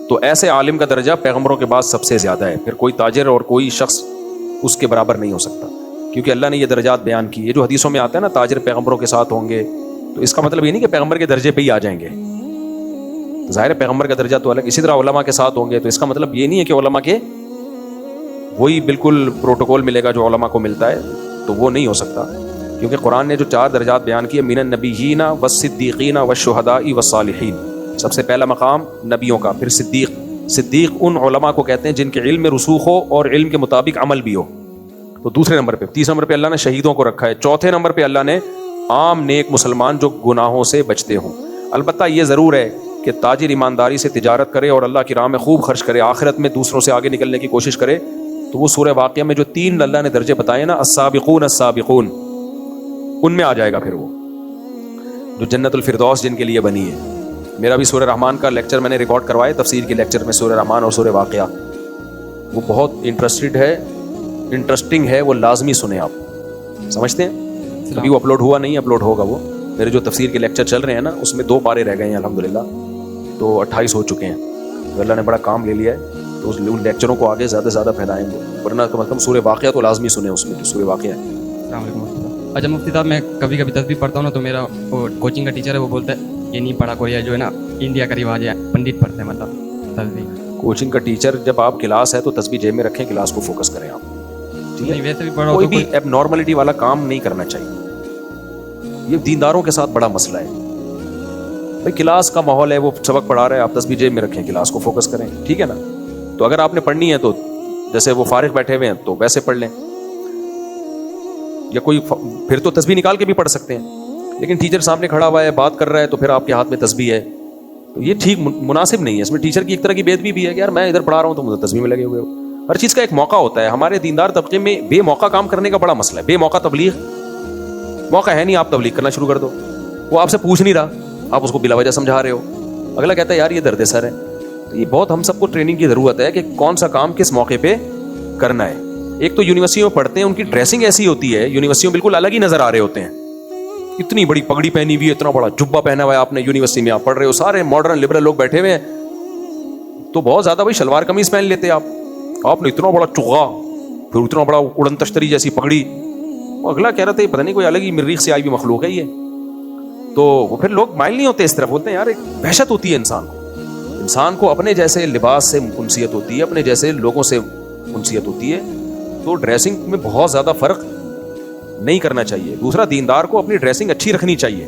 A: تو ایسے عالم کا درجہ پیغمبروں کے بعد سب سے زیادہ ہے. پھر کوئی تاجر اور کوئی شخص اس کے برابر نہیں ہو سکتا, کیونکہ اللہ نے یہ درجات بیان کی. یہ جو حدیثوں میں آتا ہے نا تاجر پیغمبروں کے ساتھ ہوں گے, تو اس کا مطلب یہ نہیں کہ پیغمبر کے درجے پہ ہی آ جائیں گے. ظاہر ہے پیغمبر کا درجہ تو الگ. اسی طرح علماء کے ساتھ ہوں گے, تو اس کا مطلب یہ نہیں ہے کہ علماء کے وہی بالکل پروٹوکول ملے گا جو علماء کو ملتا ہے, تو وہ نہیں ہو سکتا. کیونکہ قرآن نے جو 4 درجات بیان کیے, من النبیین والصدیقین والشہداء والصالحین, سب سے پہلا مقام نبیوں کا, پھر صدیق. صدیق ان علماء کو کہتے ہیں جن کے علم میں رسوخ ہو اور علم کے مطابق عمل بھی ہو. تو دوسرے نمبر پہ. تیسرے نمبر پہ اللہ نے شہیدوں کو رکھا ہے. چوتھے نمبر پہ اللہ نے عام نیک مسلمان جو گناہوں سے بچتے ہوں. البتہ یہ ضرور ہے کہ تاجر ایمانداری سے تجارت کرے اور اللہ کی راہ میں خوب خرچ کرے, آخرت میں دوسروں سے آگے نکلنے کی کوشش کرے, تو وہ سورہ واقعہ میں جو 3 اللہ نے درجے بتائے نا, السابقون السابقون, ان میں آ جائے گا. پھر وہ جو جنت الفردوس جن کے لیے بنی ہے. میرا بھی سورہ رحمان کا لیکچر میں نے ریکارڈ کروایا, تفسیر کے لیکچر میں سورہ رحمان اور سورہ واقعہ. وہ بہت انٹرسٹنگ ہے, وہ لازمی سنیں آپ. سمجھتے ہیں؟ ابھی وہ اپلوڈ ہوا نہیں, اپلوڈ ہوگا. وہ میرے جو تفسیر کے لیکچر چل رہے ہیں نا, اس میں 2 پارے رہ گئے ہیں الحمدللہ, تو 28 ہو چکے ہیں. تو اللہ نے بڑا کام لے لیا ہے, تو ان لیکچروں کو آگے زیادہ سے زیادہ پھیلائیں گے. ورنہ کم از کم سورہ واقعہ تو لازمی سنیں, اس میں جو سورہ واقعہ ہے.
B: السلام علیکم. اچھا مفتی صاحب, میں کبھی کبھی تسبیح پڑھتا ہوں نا, تو میرا وہ کوچنگ کا ٹیچر ہے, وہ بولتا ہے یہ نہیں پڑھا کوئی جو ہے نا انڈیا کا رواج ہے, پنڈت پڑھتے ہیں مطلب تسبیح.
A: کوچنگ کا ٹیچر, جب آپ کلاس ہے تو تسبیح جیب میں رکھیں, کلاس کو فوکس کریں آپ.
B: نہیں ویسے بھی پڑھا,
A: کوئی بھی ایب نارملٹی والا کام نہیں کرنا چاہیے. یہ دینداروں کے ساتھ بڑا مسئلہ ہے. بھائی کلاس کا ماحول ہے, وہ سبق پڑھا رہا ہے, آپ تسبیح جیب میں رکھیں, کلاس کو فوکس کریں, ٹھیک ہے نا. تو اگر آپ نے پڑھنی ہے تو جیسے وہ فارغ بیٹھے ہوئے ہیں تو ویسے پڑھ لیں, یا کوئی پھر تو تسبیح نکال کے بھی پڑھ سکتے ہیں. لیکن ٹیچر سامنے کھڑا ہوا ہے, بات کر رہا ہے, تو پھر آپ کے ہاتھ میں تسبیح ہے, تو یہ ٹھیک مناسب نہیں ہے. اس میں ٹیچر کی ایک طرح کی بے ادبی بھی ہے کہ یار میں ادھر پڑھا رہا ہوں تو مجھے تسبیح میں لگے ہوئے ہو. ہر چیز کا ایک موقع ہوتا ہے. ہمارے دیندار طبقے میں بے موقع کام کرنے کا بڑا مسئلہ ہے. بے موقع تبلیغ, موقع ہے نہیں, آپ تبلیغ کرنا شروع کر دو. وہ آپ سے پوچھ نہیں رہا, آپ اس کو بلا وجہ سمجھا رہے ہو, اگلا کہتا ہے یار یہ درد سر ہے. تو یہ بہت ہم سب کو ٹریننگ کی ضرورت ہے کہ کون سا کام کس موقع پہ کرنا ہے. ایک تو یونیورسٹیوں میں پڑھتے ہیں, ان کی ڈریسنگ ایسی ہوتی ہے, یونیورسٹیوں بالکل الگ ہی نظر آ رہے ہوتے ہیں. اتنی بڑی پگڑی پہنی ہوئی ہے, اتنا بڑا جبہ پہنا ہوا ہے آپ نے یونیورسٹی میں, آپ پڑھ رہے ہو, سارے ماڈرن لبرل لوگ بیٹھے ہوئے ہیں, تو بہت زیادہ بھائی شلوار قمیض پہن لیتے آپ نے اتنا بڑا چغا, پھر اتنا بڑا اڑن تشتری جیسی پگڑی. اگلا کہہ رہا تھا پتہ نہیں کوئی الگ ہی مریخ سے آئی ہوئی مخلوق ہے یہ. تو وہ پھر لوگ مائل نہیں ہوتے اس طرف, بولتے ہیں یار ایک وحشت ہوتی ہے انسان کو اپنے جیسے لباس سے انسیت ہوتی ہے, اپنے جیسے لوگوں سے انسیت ہوتی ہے. تو ڈریسنگ میں بہت زیادہ فرق نہیں کرنا چاہیے. دوسرا, دیندار کو اپنی ڈریسنگ اچھی رکھنی چاہیے.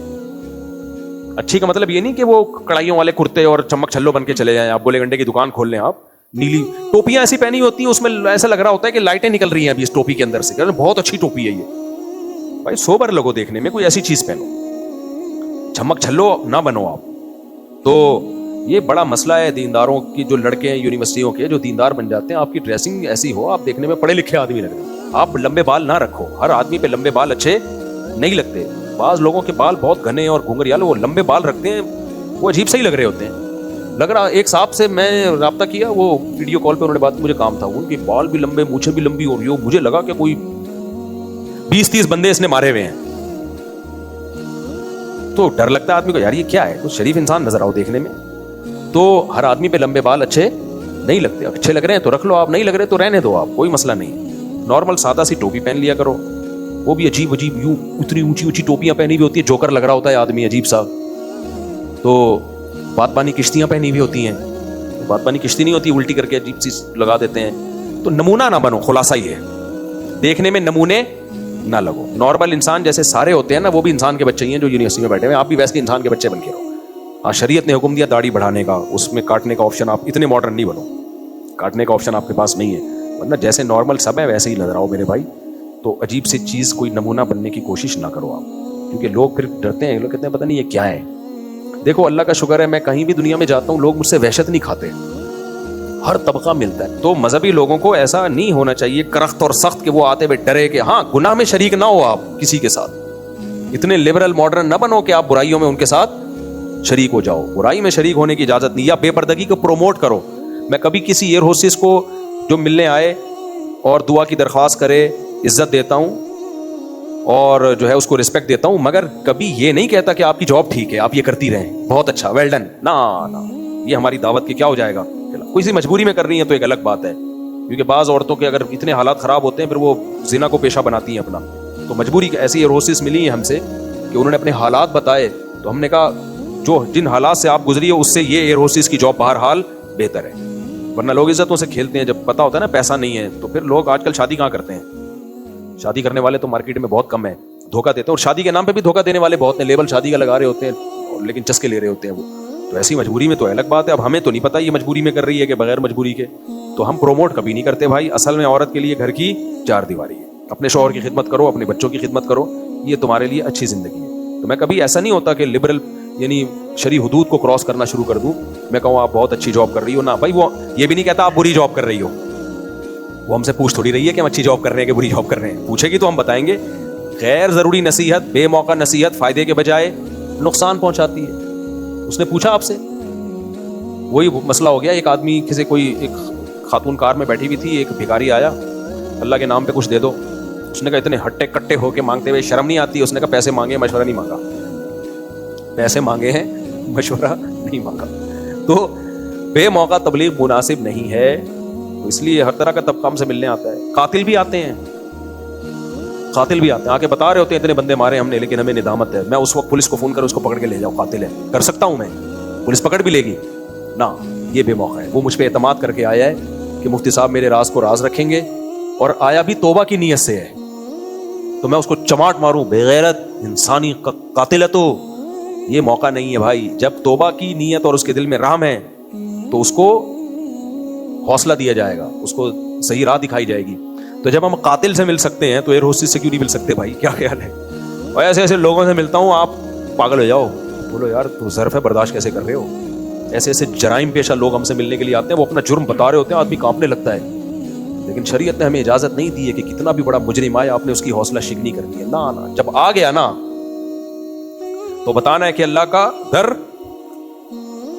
A: اچھی کا مطلب یہ نہیں کہ وہ کڑائیوں والے کرتے اور چمک چھلو بن کے چلے جائیں, آپ گولے گنڈے کی دکان کھول لیں, آپ نیلی ٹوپیاں ایسی پہنی ہوتی ہیں, اس میں ایسا لگ رہا ہوتا ہے کہ لائٹیں نکل رہی ہیں ابھی اس ٹوپی کے اندر سے, بہت اچھی ٹوپی ہے یہ. بھائی سوبر لگو دیکھنے میں, کوئی ایسی چیز پہنو, چمک چھلو نہ بنو آپ. تو یہ بڑا مسئلہ ہے دینداروں کی. جو لڑکے ہیں یونیورسٹیوں کے جو دیندار بن جاتے ہیں, آپ کی ڈریسنگ ایسی ہو, آپ دیکھنے میں پڑھے لکھے آدمی لگ رہے ہیں, آپ لمبے بال نہ رکھو. ہر آدمی پہ لمبے بال اچھے نہیں لگتے. بعض لوگوں کے بال بہت گھنے اور گھنگریال, وہ لمبے بال رکھتے ہیں, وہ عجیب سے ہی لگ رہے ہوتے ہیں. لگ رہا ایک صاحب سے میں رابطہ کیا, وہ ویڈیو کال پہ, انہوں نے بات, مجھے کام تھا, ان کے بال بھی لمبے, مونچھیں بھی لمبی ہو رہی ہو, مجھے لگا کہ کوئی 20-30 بندے اس نے مارے ہوئے ہیں. تو ڈر لگتا ہے آدمی کو, یار یہ کیا ہے, کچھ شریف انسان نظر آؤ دیکھنے میں. تو ہر آدمی پہ لمبے بال اچھے نہیں لگتے. اچھے لگ رہے ہیں تو رکھ لو, آپ نہیں لگ رہے تو رہنے دو, آپ کوئی مسئلہ نہیں. نارمل سادہ سی ٹوپی پہن لیا کرو, وہ بھی عجیب یوں اتنی اونچی اونچی ٹوپیاں پہنی ہوئی ہوتی ہے, جوکر لگ رہا ہوتا ہے آدمی عجیب سا. تو بات بانی کشتیاں پہنی ہوئی ہوتی ہیں, بات بانی کشتی نہیں ہوتی, الٹی کر کے عجیب سی لگا دیتے ہیں. تو نمونہ نہ بنو, خلاصہ یہ ہے, دیکھنے میں نمونے نہ لگو. نارمل انسان جیسے سارے ہوتے ہیں نا, وہ بھی انسان کے بچے ہی ہیں جو یونیورسٹی میں بیٹھے ہوئے ہیں, آپ بھی ویسے انسان کے بچے بن کے رہو. ہاں شریعت نے حکم دیا داڑھی بڑھانے کا, اس میں کاٹنے کا آپشن, آپ اتنے ماڈرن نہیں بنو, کاٹنے کا آپشن آپ کے پاس نہیں ہے, ورنہ جیسے نارمل سب ہے ویسے ہی نظر آؤ میرے بھائی. تو عجیب سی چیز کوئی نمونہ بننے کی کوشش نہ کرو آپ, کیونکہ لوگ پھر ڈرتے ہیں, لوگ کہتے ہیں پتہ نہیں یہ کیا ہے. دیکھو اللہ کا شکر ہے, میں کہیں بھی دنیا میں جاتا ہوں, لوگ مجھ سے وحشت نہیں کھاتے, ہر طبقہ ملتا ہے. تو مذہبی لوگوں کو ایسا نہیں ہونا چاہیے کرخت اور سخت کہ وہ آتے ہوئے ڈرے کہ ہاں گناہ میں شریک نہ ہو آپ کسی کے ساتھ. اتنے لبرل ماڈرن نہ بنو کہ آپ برائیوں میں ان کے ساتھ شریک ہو جاؤ. برائی میں شریک ہونے کی اجازت نہیں, یا بے پردگی کو پروموٹ کرو. میں کبھی کسی ایئر ہوسٹس کو جو ملنے آئے اور دعا کی درخواست کرے عزت دیتا ہوں اور جو ہے اس کو رسپیکٹ دیتا ہوں, مگر کبھی یہ نہیں کہتا کہ آپ کی جاب ٹھیک ہے, آپ یہ کرتی رہیں, بہت اچھا, ویل ڈن. نہ یہ ہماری دعوت کے کیا ہو جائے گا. کوئی سی مجبوری میں کر رہی ہیں تو ایک الگ بات ہے, کیونکہ بعض عورتوں کے اگر اتنے حالات خراب ہوتے ہیں پھر وہ زنا کو پیشہ بناتی ہیں اپنا. تو مجبوری ایسی ایئر ہوسٹس ملی ہیں ہم سے کہ انہوں نے اپنے حالات بتائے, تو ہم نے کہا جو جن حالات سے آپ گزری ہو اس سے یہ ایئر ہوسٹس کی جاب بہرحال بہتر ہے. ورنہ لوگ عزتوں سے کھیلتے ہیں, جب پتا ہوتا ہے نا پیسہ نہیں ہے تو پھر لوگ آج کل شادی کہاں کرتے ہیں. شادی کرنے والے تو مارکیٹ میں بہت کم ہیں, دھوکہ دیتے ہیں, اور شادی کے نام پہ بھی دھوکہ دینے والے بہت ہیں. لیبل شادی کا لگا رہے ہوتے ہیں لیکن چسکے لے رہے ہوتے ہیں وہ. تو ایسی مجبوری میں تو الگ بات ہے. اب ہمیں تو نہیں پتا یہ مجبوری میں کر رہی ہے کہ بغیر مجبوری کے, تو ہم پروموٹ کبھی نہیں کرتے بھائی. اصل میں عورت کے لیے گھر کی 4 دیواری ہے, اپنے شوہر کی خدمت کرو, اپنے بچوں کی خدمت کرو, یہ تمہارے لیے اچھی زندگی ہے. تو میں کبھی ایسا نہیں ہوتا کہ لبرل یعنی شرعی حدود کو کراس کرنا شروع کر دوں, میں کہوں آپ بہت اچھی جاب کر رہی ہو. نہ بھائی, وہ یہ بھی نہیں کہتا آپ بری جاب کر رہی ہو. وہ ہم سے پوچھ تھوڑی رہی ہے کہ ہم اچھی جاب کر رہے ہیں کہ بری جاب کر رہے ہیں. پوچھے گی تو ہم بتائیں گے. غیر ضروری نصیحت, بے موقع نصیحت فائدے کے بجائے نقصان پہنچاتی ہے. اس نے پوچھا آپ سے, وہی مسئلہ ہو گیا. ایک آدمی کسی کوئی ایک خاتون کار میں بیٹھی ہوئی تھی, ایک بھکاری آیا, اللہ کے نام پہ کچھ دے دو. اس نے کہا اتنے ہٹے کٹے ہو کے مانگتے ہوئے شرم نہیں آتی. اس نے کہا پیسے مانگے, مشورہ نہیں مانگا. پیسے مانگے ہیں, مشورہ نہیں مانگا. تو بے موقع تبلیغ مناسب نہیں ہے. تو اس لیے ہر طرح کا طبقہ ہم سے ملنے آتا ہے. قاتل بھی آتے ہیں, قاتل بھی آتے ہیں, آ کے بتا رہے ہوتے ہیں اتنے بندے مارے ہم نے لیکن ہمیں ندامت ہے. میں اس وقت پولیس کو فون کر اس کو پکڑ کے لے جاؤں, قاتل ہے, کر سکتا ہوں میں, پولیس پکڑ بھی لے گی نہ, یہ بے موقع ہے. وہ مجھ پہ اعتماد کر کے آیا ہے کہ مفتی صاحب میرے راز کو راز رکھیں گے, اور آیا بھی توبہ کی نیت سے ہے. تو میں اس کو چماٹ ماروں, بے غیرت انسانی قاتل ہے تو یہ موقع نہیں ہے بھائی. جب توبہ کی نیت اور اس کے دل میں رحم ہے تو اس کو حوصلہ دیا جائے گا, اس کو صحیح راہ دکھائی جائے گی. تو جب ہم قاتل سے مل سکتے ہیں تو ایئر ہوسٹس سے کیوں نہیں مل سکتے بھائی؟ کیا خیال ہے؟ اور ایسے ایسے لوگوں سے ملتا ہوں, آپ پاگل ہو جاؤ, بولو یار تو ظرف ہے, برداشت کیسے کر رہے ہو؟ ایسے ایسے جرائم پیشہ لوگ ہم سے ملنے کے لیے آتے ہیں, وہ اپنا جرم بتا رہے ہوتے ہیں, آدمی کانپنے لگتا ہے. لیکن شریعت نے ہمیں اجازت نہیں دی ہے کہ کتنا بھی بڑا مجرم آئے آپ نے اس کی حوصلہ شکنی کرنی ہے. نہ, جب آ گیا نا تو بتانا ہے کہ اللہ کا در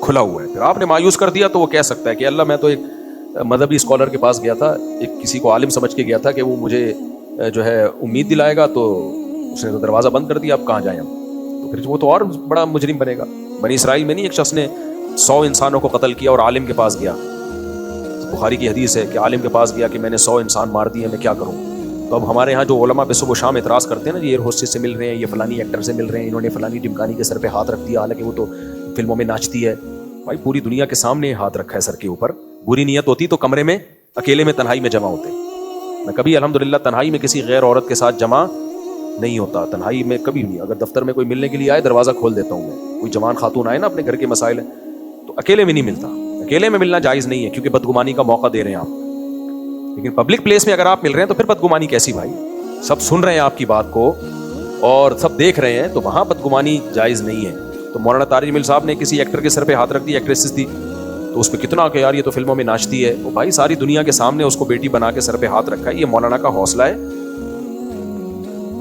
A: کھلا ہوا ہے. پھر آپ نے مایوس کر دیا تو وہ کہہ سکتا ہے کہ اللہ, میں تو ایک مذہبی اسکالر کے پاس گیا تھا, ایک کسی کو عالم سمجھ کے گیا تھا کہ وہ مجھے جو ہے امید دلائے گا, تو اس نے تو دروازہ بند کر دیا, اب کہاں جائیں ہم؟ تو پھر وہ تو اور بڑا مجرم بنے گا. بنی اسرائیل میں نہیں ایک شخص نے 100 انسانوں کو قتل کیا اور عالم کے پاس گیا. بخاری کی حدیث ہے کہ عالم کے پاس گیا کہ میں نے 100 انسان مار دیے, میں کیا کروں؟ تو اب ہمارے یہاں جو علماء صبح و شام اعتراض کرتے ہیں نا, یہ ایئر ہوسٹس سے مل رہے ہیں, یہ فلانی ایکٹر سے مل رہے ہیں, انہوں نے فلانی ڈمکانی کے سر پہ ہاتھ رکھ دیا, حالانکہ وہ تو فلموں میں ناچتی ہے. بھائی پوری دنیا کے سامنے ہاتھ رکھا ہے سر کے اوپر. بری نیت ہوتی تو کمرے میں اکیلے میں تنہائی میں جمع ہوتے. میں کبھی الحمدللہ تنہائی میں کسی غیر عورت کے ساتھ جمع نہیں ہوتا, تنہائی میں کبھی نہیں. اگر دفتر میں کوئی ملنے کے لیے آئے دروازہ کھول دیتا ہوں میں. کوئی جوان خاتون آئے نا, اپنے گھر کے مسائل ہیں, تو اکیلے میں نہیں ملتا. اکیلے میں ملنا جائز نہیں ہے کیونکہ بدگمانی کا موقع دے رہے ہیں آپ. لیکن پبلک پلیس میں اگر آپ مل رہے ہیں تو پھر بدگمانی کیسی بھائی؟ سب سن رہے ہیں آپ کی بات کو اور سب دیکھ رہے ہیں, تو وہاں بدگمانی جائز نہیں ہے. تو مولانا طارق جمیل صاحب نے کسی ایکٹر کے سر پہ ہاتھ رکھ دی, ایکٹریسز تھی, تو اس پہ کتنا کہ یار یہ تو فلموں میں ناچتی ہے. وہ بھائی ساری دنیا کے سامنے اس کو بیٹی بنا کے سر پہ ہاتھ رکھا ہے, یہ مولانا کا حوصلہ ہے.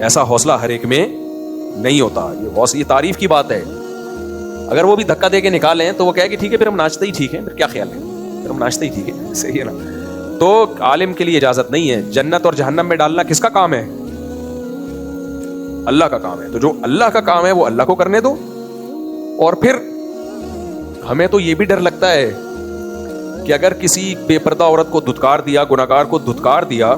A: ایسا حوصلہ ہر ایک میں نہیں ہوتا. یہ تعریف کی بات ہے. اگر وہ بھی دھکا دے کے نکالیں تو وہ کہے کہ ٹھیک ہے پھر ہم ناچتے ہی ٹھیک ہے, پھر کیا خیال ہے, پھر ہم ناچتے ہی ٹھیک ہے, صحیح ہے نا. تو عالم کے لیے اجازت نہیں ہے. جنت اور جہنم میں ڈالنا کس کا کام ہے؟ اللہ کا کام ہے. تو جو اللہ کا کام ہے وہ اللہ کو کرنے دو. اور پھر ہمیں تو یہ بھی ڈر لگتا ہے کہ اگر کسی بے پردہ عورت کو دھتکار دیا, گناہگار کو دھتکار دیا,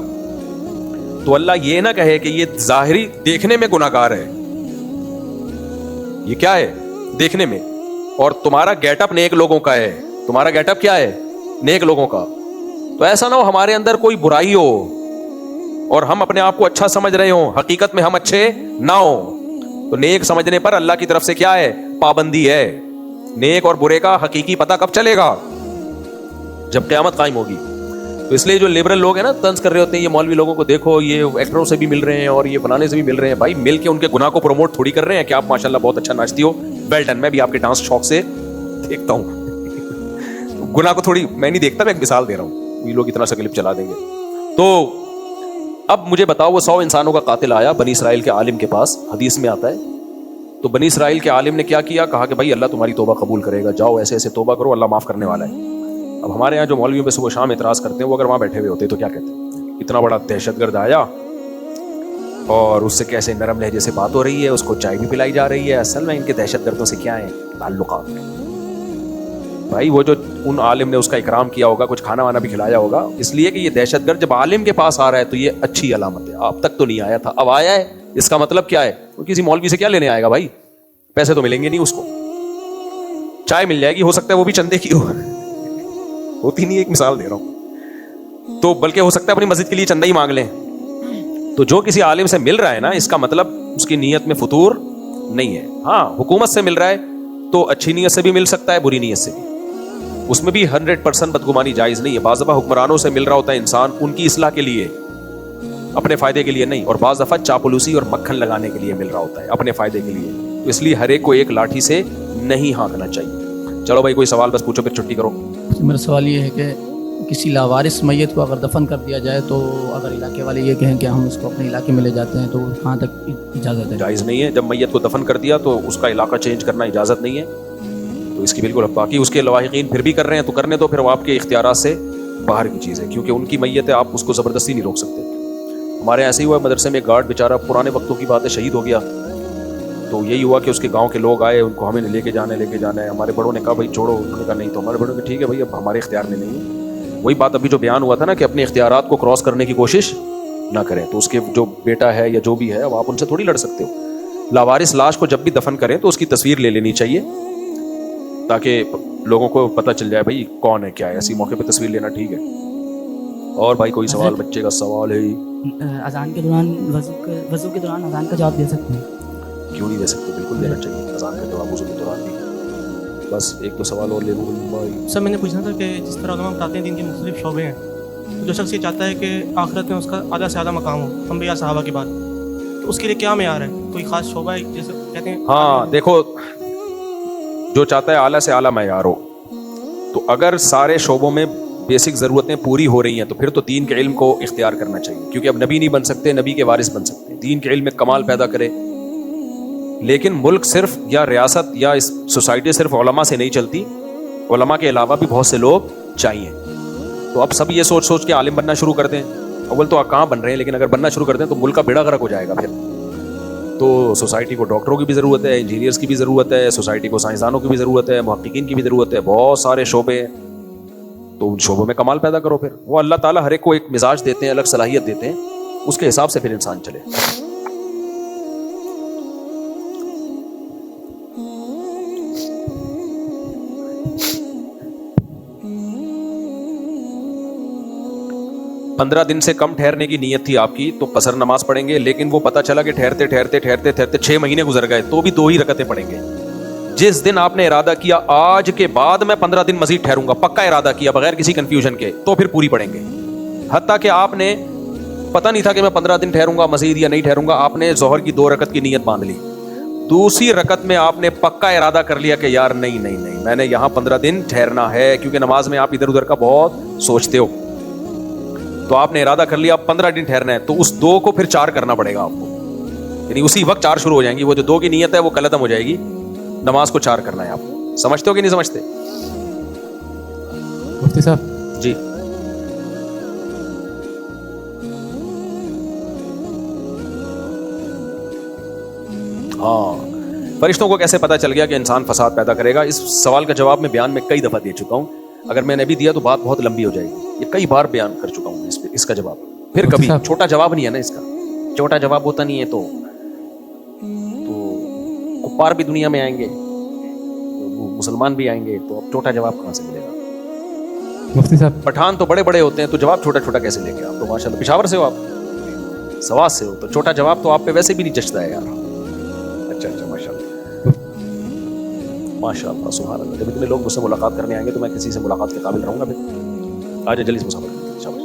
A: تو اللہ یہ نہ کہے کہ یہ ظاہری دیکھنے میں گناہگار ہے, یہ کیا ہے دیکھنے میں, اور تمہارا گیٹ اپ نیک لوگوں کا ہے. تمہارا گیٹ اپ کیا ہے؟ نیک لوگوں کا. تو ایسا نہ ہو ہمارے اندر کوئی برائی ہو اور ہم اپنے آپ کو اچھا سمجھ رہے ہوں, حقیقت میں ہم اچھے نہ ہوں. تو نیک سمجھنے پر اللہ کی طرف سے کیا ہے؟ پابندی ہے. نیک اور برے کا حقیقی پتہ کب چلے گا؟ جب قیامت قائم ہوگی. تو اس لیے جو لبرل لوگ ہیں نا, طنز کر رہے ہوتے ہیں یہ مولوی لوگوں کو, دیکھو یہ ایکٹروں سے بھی مل رہے ہیں اور یہ فلانے سے بھی مل رہے ہیں. بھائی مل کے ان کے گناہ کو پروموٹ تھوڑی کر رہے ہیں کہ آپ ماشاءاللہ بہت اچھا ناچتی ہو, ویل ڈن, میں بھی آپ کے ڈانس شوق سے دیکھتا ہوں. گناہ کو تھوڑی میں نہیں دیکھتا, میں ایک مثال دے رہا ہوں, یہ لوگ اتنا سا کلپ چلا دیں گے. تو اب مجھے بتاؤ, وہ 100 انسانوں کا قاتل آیا بنی اسرائیل کے عالم کے پاس, حدیث میں آتا ہے. تو بنی اسرائیل کے عالم نے کیا کیا؟ کہا کہ بھائی اللہ تمہاری توبہ قبول کرے گا, جاؤ ایسے ایسے توبہ کرو, اللہ معاف کرنے والا ہے. اب ہمارے یہاں جو مولویوں پہ صبح شام اعتراض کرتے ہیں, وہ اگر وہاں بیٹھے ہوئے ہوتے تو کیا کہتے؟ اتنا بڑا دہشت گرد آیا اور اس سے کیسے نرم لہجے سے بات ہو رہی ہے, اس کو چائے بھی پلائی جا رہی ہے. اصل میں ان کے دہشت گردوں سے کیا ہیں تعلقات. بھائی وہ جو ان عالم نے اس کا اکرام کیا ہوگا, کچھ کھانا وانا بھی کھلایا ہوگا, اس لیے کہ یہ دہشت گرد جب عالم کے پاس آ رہا ہے تو یہ اچھی علامت ہے. اب تک تو نہیں آیا تھا, اب آیا ہے, اس کا مطلب کیا ہے؟ وہ کسی مولوی سے کیا لینے آئے گا بھائی؟ پیسے تو ملیں گے نہیں اس کو, چائے مل جائے گی, ہو سکتا ہے وہ بھی چندے کی ہو, ہوتی نہیں, ایک مثال دے رہا ہوں. تو بلکہ ہو سکتا ہے اپنی مسجد کے لیے چندہ ہی مانگ لیں. تو جو کسی عالم سے مل رہا ہے نا, اس کا مطلب اس کی نیت میں فطور نہیں ہے. ہاں حکومت سے مل رہا ہے تو اچھی نیت سے بھی مل سکتا ہے, بری نیت سے بھی, اس میں بھی 100% بدگمانی جائز نہیں ہے. بعض دفعہ حکمرانوں سے مل رہا ہوتا ہے انسان ان کی اصلاح کے لیے, اپنے فائدے کے لیے نہیں, اور بعض دفعہ چاپلوسی اور مکھن لگانے کے لیے مل رہا ہوتا ہے, اپنے فائدے کے لیے. تو اس لیے ہر ایک کو ایک لاٹھی سے نہیں ہانکنا چاہیے. چلو بھائی کوئی سوال بس پوچھو, پھر چھٹی کرو.
C: میرا سوال یہ ہے کہ کسی لاوارث میت کو اگر دفن کر دیا جائے تو اگر علاقے والے یہ کہیں کہ ہم اس کو اپنے علاقے میں لے جاتے ہیں تو کہاں تک اجازت ہے؟
A: جائز نہیں ہے. جب میت کو دفن کر دیا تو اس کا علاقہ چینج کرنا اجازت نہیں ہے, تو اس کی بالکل. باقی اس کے لواحقین پھر بھی کر رہے ہیں تو کرنے دو, پھر وہ آپ کے اختیارات سے باہر کی چیز ہے, کیونکہ ان کی میت ہے, آپ اس کو زبردستی نہیں روک سکتے. ہمارے ایسے ہی ہوا مدرسے میں, گارڈ بیچارہ پرانے وقتوں کی بات ہے شہید ہو گیا. تو یہی ہوا کہ اس کے گاؤں کے لوگ آئے, ان کو ہمیں لے کے جانا ہے. ہمارے بڑوں نے کہا بھائی چھوڑو, انہوں نے کہا نہیں. تو ہمارے بڑوں نے ٹھیک ہے بھائی اب ہمارے اختیار میں نہیں ہے. وہی بات ابھی جو بیان ہوا تھا نا کہ اپنے اختیارات کو کراس کرنے کی کوشش نہ کریں. تو اس کے جو بیٹا ہے یا جو بھی ہے, اب آپ ان سے تھوڑی لڑ سکتے ہو. لاوارث لاش کو جب بھی دفن کریں تو اس کی تصویر لے لینی چاہیے تاکہ لوگوں کو پتہ چل جائے بھائی کون ہے کیا ہے. ایسی موقع پہ تصویر لینا ٹھیک ہے. اور بھائی کوئی سوال؟ بچے کا سوال ہے.
D: اذان کے دوران وضو کے دوران اذان کا جواب دے سکتے ہیں؟
A: کیوں نہیں دے سکتے؟ بالکل دینا چاہیے اذان کے دوران، وضو کے دوران بھی. بس ایک تو سوال اور لے لوں بھائی.
D: سر میں نے پوچھنا تھا کہ جس طرح علماء بتاتے ہیں دین کے مختلف شعبے ہیں، تو جو شخص یہ چاہتا ہے کہ آخرت میں اس کا اعلیٰ سے اعلیٰ مقام ہو انبیاء صحابہ کے بعد، تو اس کے لیے کیا معیار ہے؟ کوئی خاص شعبہ ہے جیسے کہتے ہیں؟
A: ہاں دیکھو، جو چاہتا ہے اعلیٰ سے اعلیٰ معیار ہو، تو اگر سارے شعبوں میں بیسک ضرورتیں پوری ہو رہی ہیں تو پھر تو دین کے علم کو اختیار کرنا چاہیے، کیونکہ اب نبی نہیں بن سکتے، نبی کے وارث بن سکتے ہیں. دین کے علم میں کمال پیدا کرے. لیکن ملک صرف یا ریاست یا اس سوسائٹی صرف علماء سے نہیں چلتی، علماء کے علاوہ بھی بہت سے لوگ چاہیے. تو اب سب یہ سوچ سوچ کے عالم بننا شروع کر دیں. اول تو کہاں بن رہے ہیں، لیکن اگر بننا شروع کر دیں تو ملک کا بیڑا غرق ہو جائے گا. پھر تو سوسائٹی کو ڈاکٹروں کی بھی ضرورت ہے، انجینئرس کی بھی ضرورت ہے، سوسائٹی کو سائنسدانوں کی بھی ضرورت ہے، محققین کی بھی ضرورت ہے. بہت سارے شعبے ہیں، تو ان شعبوں میں کمال پیدا کرو. پھر وہ اللہ تعالیٰ ہر ایک کو ایک مزاج دیتے ہیں، الگ صلاحیت دیتے ہیں، اس کے حساب سے پھر انسان چلے. پندرہ دن سے کم ٹھہرنے کی نیت تھی آپ کی تو قصر نماز پڑھیں گے، لیکن وہ پتہ چلا کہ ٹھہرتے ٹھہرتے ٹھہرتے ٹھہرتے 6 مہینے گزر گئے تو بھی 2 ہی رکعتیں پڑھیں گے. جس دن آپ نے ارادہ کیا آج کے بعد میں 15 دن مزید ٹھہروں گا، پکا ارادہ کیا بغیر کسی کنفیوژن کے، تو پھر پوری پڑھیں گے. حتیٰ کہ آپ نے پتہ نہیں تھا کہ میں 15 دن ٹھہروں گا مزید یا نہیں ٹھہروں گا، آپ نے ظہر کی 2 رکعت کی نیت باندھ لی، دوسری رکعت میں آپ نے پکا ارادہ کر لیا کہ یار نہیں نہیں نہیں، میں نے یہاں 15 دن ٹھہرنا ہے، کیونکہ نماز میں آپ ادھر ادھر کا بہت سوچتے ہو. تو آپ نے ارادہ کر لیا اب 15 دن ٹھہرنا ہے، تو اس 2 کو پھر 4 کرنا پڑے گا آپ کو، یعنی اسی وقت 4 شروع ہو جائیں گی. وہ جو 2 کی نیت ہے وہ کل ختم ہو جائے گی، نماز کو 4 کرنا ہے آپ کو. سمجھتے ہو کہ نہیں سمجھتے؟
C: مفتی صاحب
A: جی ہاں، فرشتوں کو کیسے پتہ چل گیا کہ انسان فساد پیدا کرے گا؟ اس سوال کا جواب میں بیان میں کئی دفعہ دے چکا ہوں، اگر میں نے بھی دیا تو بات بہت لمبی ہو جائے گی. یہ کئی بار بیان کر چکا ہوں اس کا جواب. پھر کبھی چھوٹا جواب نہیں ہے نا، اس کا چھوٹا جواب ہوتا نہیں ہے. تو کفار بھی دنیا میں آئیں گے، مسلمان بھی آئیں گے، تو اب چھوٹا جواب کہاں سے ملے گا؟
C: مفتی صاحب
A: پٹھان تو بڑے بڑے ہوتے ہیں، تو جواب چھوٹا چھوٹا کیسے لے کے؟ آپ تو ماشاء اللہ پشاور سے ہو، آپ سواس سے ہو، تو چھوٹا جواب تو آپ پہ ویسے بھی نہیں جچتا ہے یار. اچھا ماشاء اللہ ماشاء اللہ سبحان اللہ. جب اتنے لوگ مجھ سے ملاقات کرنے آئیں گے تو میں کسی سے ملاقات کے قابل رہوں گا. پھر آج جلدی سے مسافر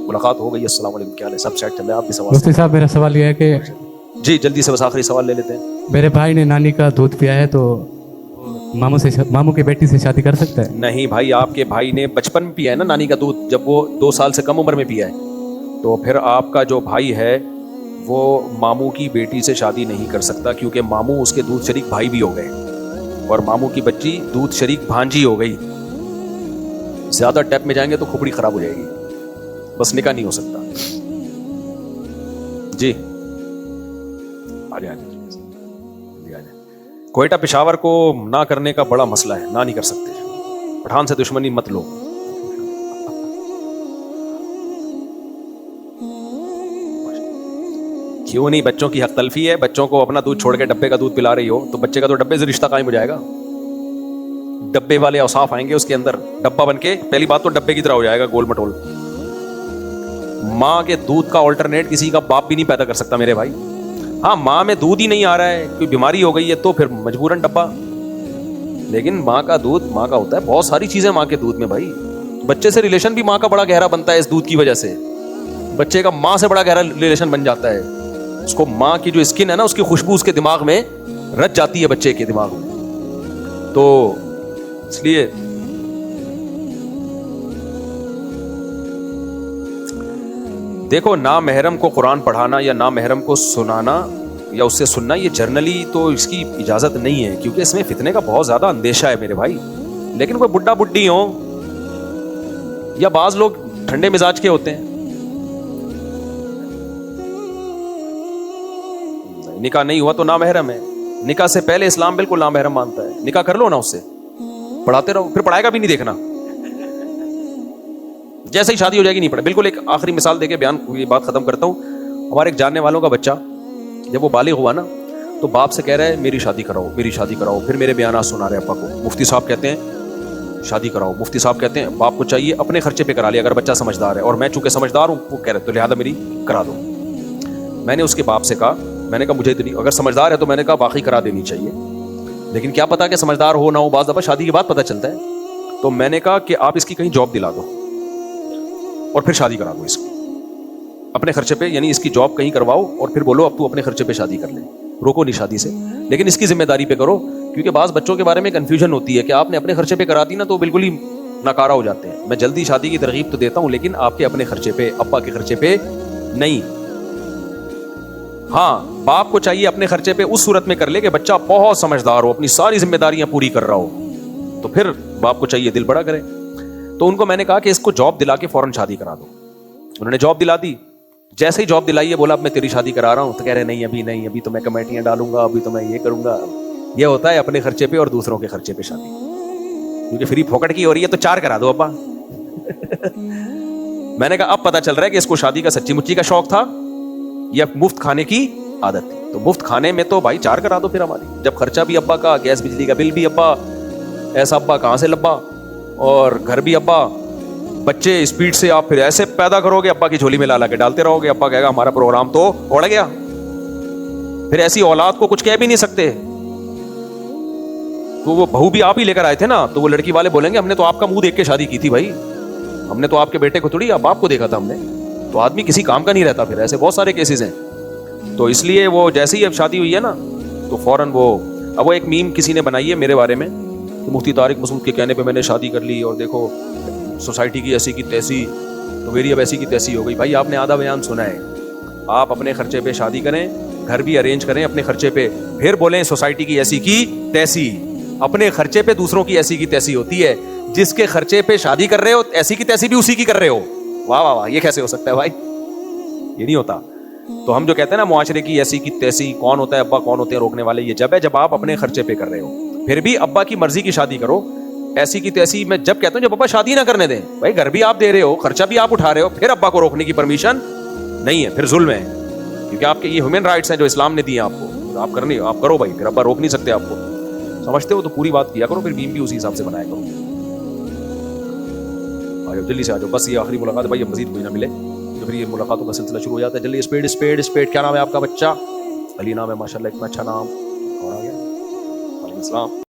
A: ملاقات ہو گئی. السلام علیکم، کیا حال ہے؟ سب سیٹ چل رہا ہے؟ آپ بھی سوال.
C: مفتی صاحب میرا سوال یہ ہے کہ
A: جی جلدی سے بس آخری سوال لے لیتے ہیں.
C: میرے بھائی نے نانی کا دودھ پیا ہے تو ماموں کی بیٹی سے شادی کر سکتا ہے؟
A: نہیں بھائی، آپ کے بھائی نے بچپن میں پیا ہے نا نانی کا دودھ، جب وہ 2 سال سے کم عمر میں پیا ہے، تو پھر آپ کا جو بھائی ہے وہ ماموں کی بیٹی سے شادی نہیں کر سکتا، کیونکہ ماموں اس کے دودھ شریک بھائی بھی ہو گئے، اور ماموں کی بچی دودھ شریک بھانجی ہو گئی. زیادہ ٹیپ میں جائیں گے تو کھوپڑی خراب ہو جائے گی، بس نکاح نہیں ہو سکتا. جی آ جائیں. کوئٹہ پشاور کو نہ کرنے کا بڑا مسئلہ ہے، نہ نہیں کر سکتے. پٹھان سے دشمنی مت لو. کیوں نہیں؟ بچوں کی حق تلفی ہے، بچوں کو اپنا دودھ چھوڑ کے ڈبے کا دودھ پلا رہی ہو تو بچے کا تو ڈبے سے رشتہ قائم ہو جائے گا. ڈبے والے اوصاف آئیں گے اس کے اندر، ڈبا بن کے پہلی بات تو ڈبے کی طرح ہو جائے گا، گول مٹول. ماں کے دودھ کا آلٹرنیٹ کسی کا باپ بھی نہیں پیدا کر سکتا میرے بھائی. ہاں ماں میں دودھ ہی نہیں آ رہا ہے، کوئی بیماری ہو گئی ہے تو پھر مجبوراً ڈبا، لیکن ماں کا دودھ ماں کا ہوتا ہے. بہت ساری چیزیں ماں کے دودھ میں بھائی. بچے سے ریلیشن بھی ماں کا بڑا گہرا بنتا ہے اس دودھ کی وجہ سے. بچے کا ماں سے بڑا گہرا ریلیشن بن جاتا ہے. اس کو ماں کی جو اسکن ہے نا، اس کی خوشبو اس کے دماغ میں رچ جاتی ہے، بچے کے دماغ میں. تو اس لیے دیکھو، نامحرم کو قرآن پڑھانا یا نامحرم کو سنانا یا اس سے سننا، یہ جرنلی تو اس کی اجازت نہیں ہے، کیونکہ اس میں فتنے کا بہت زیادہ اندیشہ ہے میرے بھائی. لیکن کوئی بڈھا بڈھی ہوں یا بعض لوگ ٹھنڈے مزاج کے ہوتے ہیں، نکاح نہیں ہوا تو نامحرم ہے. نکاح سے پہلے اسلام بالکل نامحرم مانتا ہے. نکاح کر لو نا اس سے، پڑھاتے رہو، پھر پڑھائے گا بھی نہیں دیکھنا. جیسے ہی شادی ہو جائے گی نہیں پڑھے. بالکل ایک آخری مثال دے کے بیان یہ بات ختم کرتا ہوں. ہمارے ایک جاننے والوں کا بچہ جب وہ بالغ ہوا نا تو باپ سے کہہ رہا ہے میری شادی کراؤ، میری شادی کراؤ. پھر میرے بیانات سنا رہے ابا کو. مفتی صاحب کہتے ہیں شادی کراؤ. مفتی صاحب کہتے ہیں باپ کو چاہیے اپنے خرچے پہ کرا لے اگر بچہ سمجھدار ہے، اور میں چونکہ سمجھدار ہوں وہ کہہ رہے تو لہٰذا میری کرا دو. میں نے اس کے باپ سے کہا، میں نے کہا مجھے تو نہیں, اگر سمجھدار ہے تو میں نے کہا واقعی کرا دینی چاہیے, لیکن کیا پتا کہ سمجھدار ہو نہ ہو, بعض دفعہ شادی کے بعد پتہ چلتا ہے. تو میں نے کہا کہ آپ اس کی کہیں جاب دلا دو اور پھر شادی کرا دو اس کی اپنے خرچے پہ, یعنی اس کی جاب کہیں کرواؤ اور پھر بولو اب تو اپنے خرچے پہ شادی کر لے, روکو نہیں شادی سے, لیکن اس کی ذمہ داری پہ کرو. کیونکہ بعض بچوں کے بارے میں کنفیوژن ہوتی ہے کہ آپ نے اپنے خرچے پہ کرا دی نا تو بالکل ہی ناکارہ ہو جاتے ہیں. میں جلدی شادی کی ترغیب تو دیتا ہوں, لیکن آپ کے اپنے خرچے پہ, ابا کے خرچے پہ نہیں. ہاں باپ کو چاہیے اپنے خرچے پہ اس صورت میں کر لے کہ بچہ بہت سمجھدار ہو, اپنی ساری ذمہ داریاں پوری کر رہا ہو, تو پھر باپ کو چاہیے دل بڑا کرے. تو ان کو میں نے کہا کہ اس کو جاب دلا کے فوراً شادی کرا دو. انہوں نے جاب دلا دی, جیسے ہی جاب دلائی ہے بولا اب میں تیری شادی کرا رہا ہوں, تو کہہ رہے نہیں ابھی تو میں کمیٹیاں ڈالوں گا, ابھی تو میں یہ کروں گا. یہ ہوتا ہے اپنے خرچے پہ اور دوسروں کے خرچے پہ شادی, کیونکہ فری پھوکٹ کی ہو رہی ہے تو 4 کرا دو ابا. میں نے کہا اب پتا چل رہا ہے کہ اس کو شادی کا سچی مچی کا شوق تھا یا مفت کھانے کی عادت تھی. تو مفت کھانے میں تو بھائی 4 کرا دو پھر ہماری, جب خرچہ بھی ابا کا, گیس بجلی کا بل بھی ابا, ایسا ابا کہاں سے لبا, اور گھر بھی ابا. بچے اسپیڈ سے آپ پھر ایسے پیدا کرو گے ابا کی جھولی میں لا کے ڈالتے رہو گے, ابا کہے گا ہمارا پروگرام تو اڑ گیا. پھر ایسی اولاد کو کچھ کہہ بھی نہیں سکتے. تو وہ بہو بھی آپ ہی لے کر آئے تھے نا, تو وہ لڑکی والے بولیں گے ہم نے تو آپ کا منہ دیکھ کے شادی کی تھی بھائی, ہم نے تو آپ کے بیٹے کو تھوڑی آپ کو دیکھا تھا ہم نے. تو آدمی کسی کام کا نہیں رہتا. پھر ایسے بہت سارے کیسز ہیں. تو اس لیے وہ جیسے ہی اب شادی ہوئی ہے نا تو فوراً وہ ایک میم کسی نے بنائی ہے میرے بارے میں کہ مفتی طارق مسعود کے کہنے پہ میں نے شادی کر لی اور دیکھو سوسائٹی کی ایسی کی تیسی, تو میری اب ایسی کی تیسی ہو گئی. بھائی آپ نے آدھا بیان سنا ہے, آپ اپنے خرچے پہ شادی کریں, گھر بھی ارینج کریں اپنے خرچے پہ, پھر بولیں سوسائٹی کی ایسی کی تیسی. اپنے خرچے پہ دوسروں کی ایسی کی تیسی ہوتی ہے, جس کے خرچے پہ شادی کر رہے ہو ایسی کی تیسی بھی اسی کی کر رہے ہو. واہ واہ واہ, یہ کیسے ہو سکتا ہے بھائی, یہ نہیں ہوتا. تو ہم جو کہتے ہیں نا معاشرے کی ایسی کی تیسی, کون ہوتا ہے ابا, کون ہوتے ہیں روکنے والے, یہ جب ہے جب آپ اپنے خرچے پہ کر رہے ہو. پھر بھی ابا کی مرضی کی شادی کرو. ایسی کی تیسی میں جب کہتا ہوں جب ابا شادی نہ کرنے دیں, بھائی گھر بھی آپ دے رہے ہو, خرچہ بھی آپ اٹھا رہے ہو, پھر ابا کو روکنے کی پرمیشن نہیں ہے, پھر ظلم ہے. کیونکہ آپ کے یہ ہیومن رائٹس ہیں جو اسلام نے دیے آپ کو, آپ کرنے آپ کرو بھائی, پھر ابا روک نہیں سکتے آپ کو. سمجھتے ہو تو پوری بات کیا کرو, پھر میم بھی اسی حساب سے بنایا کرو. آجو جلدی سے آجو, بس یہ آخری ملاقات ہے بھائی, اب مزید کوئی نہ ملے تو پھر یہ ملاقاتوں کا سلسلہ شروع ہو جاتا ہے. جلدی اسپیڈ. کیا نام ہے آپ کا بچہ؟ علی نام ہے ماشاء اللہ, اتنا اچھا نام. اور آ گیا, وعلیکم السلام.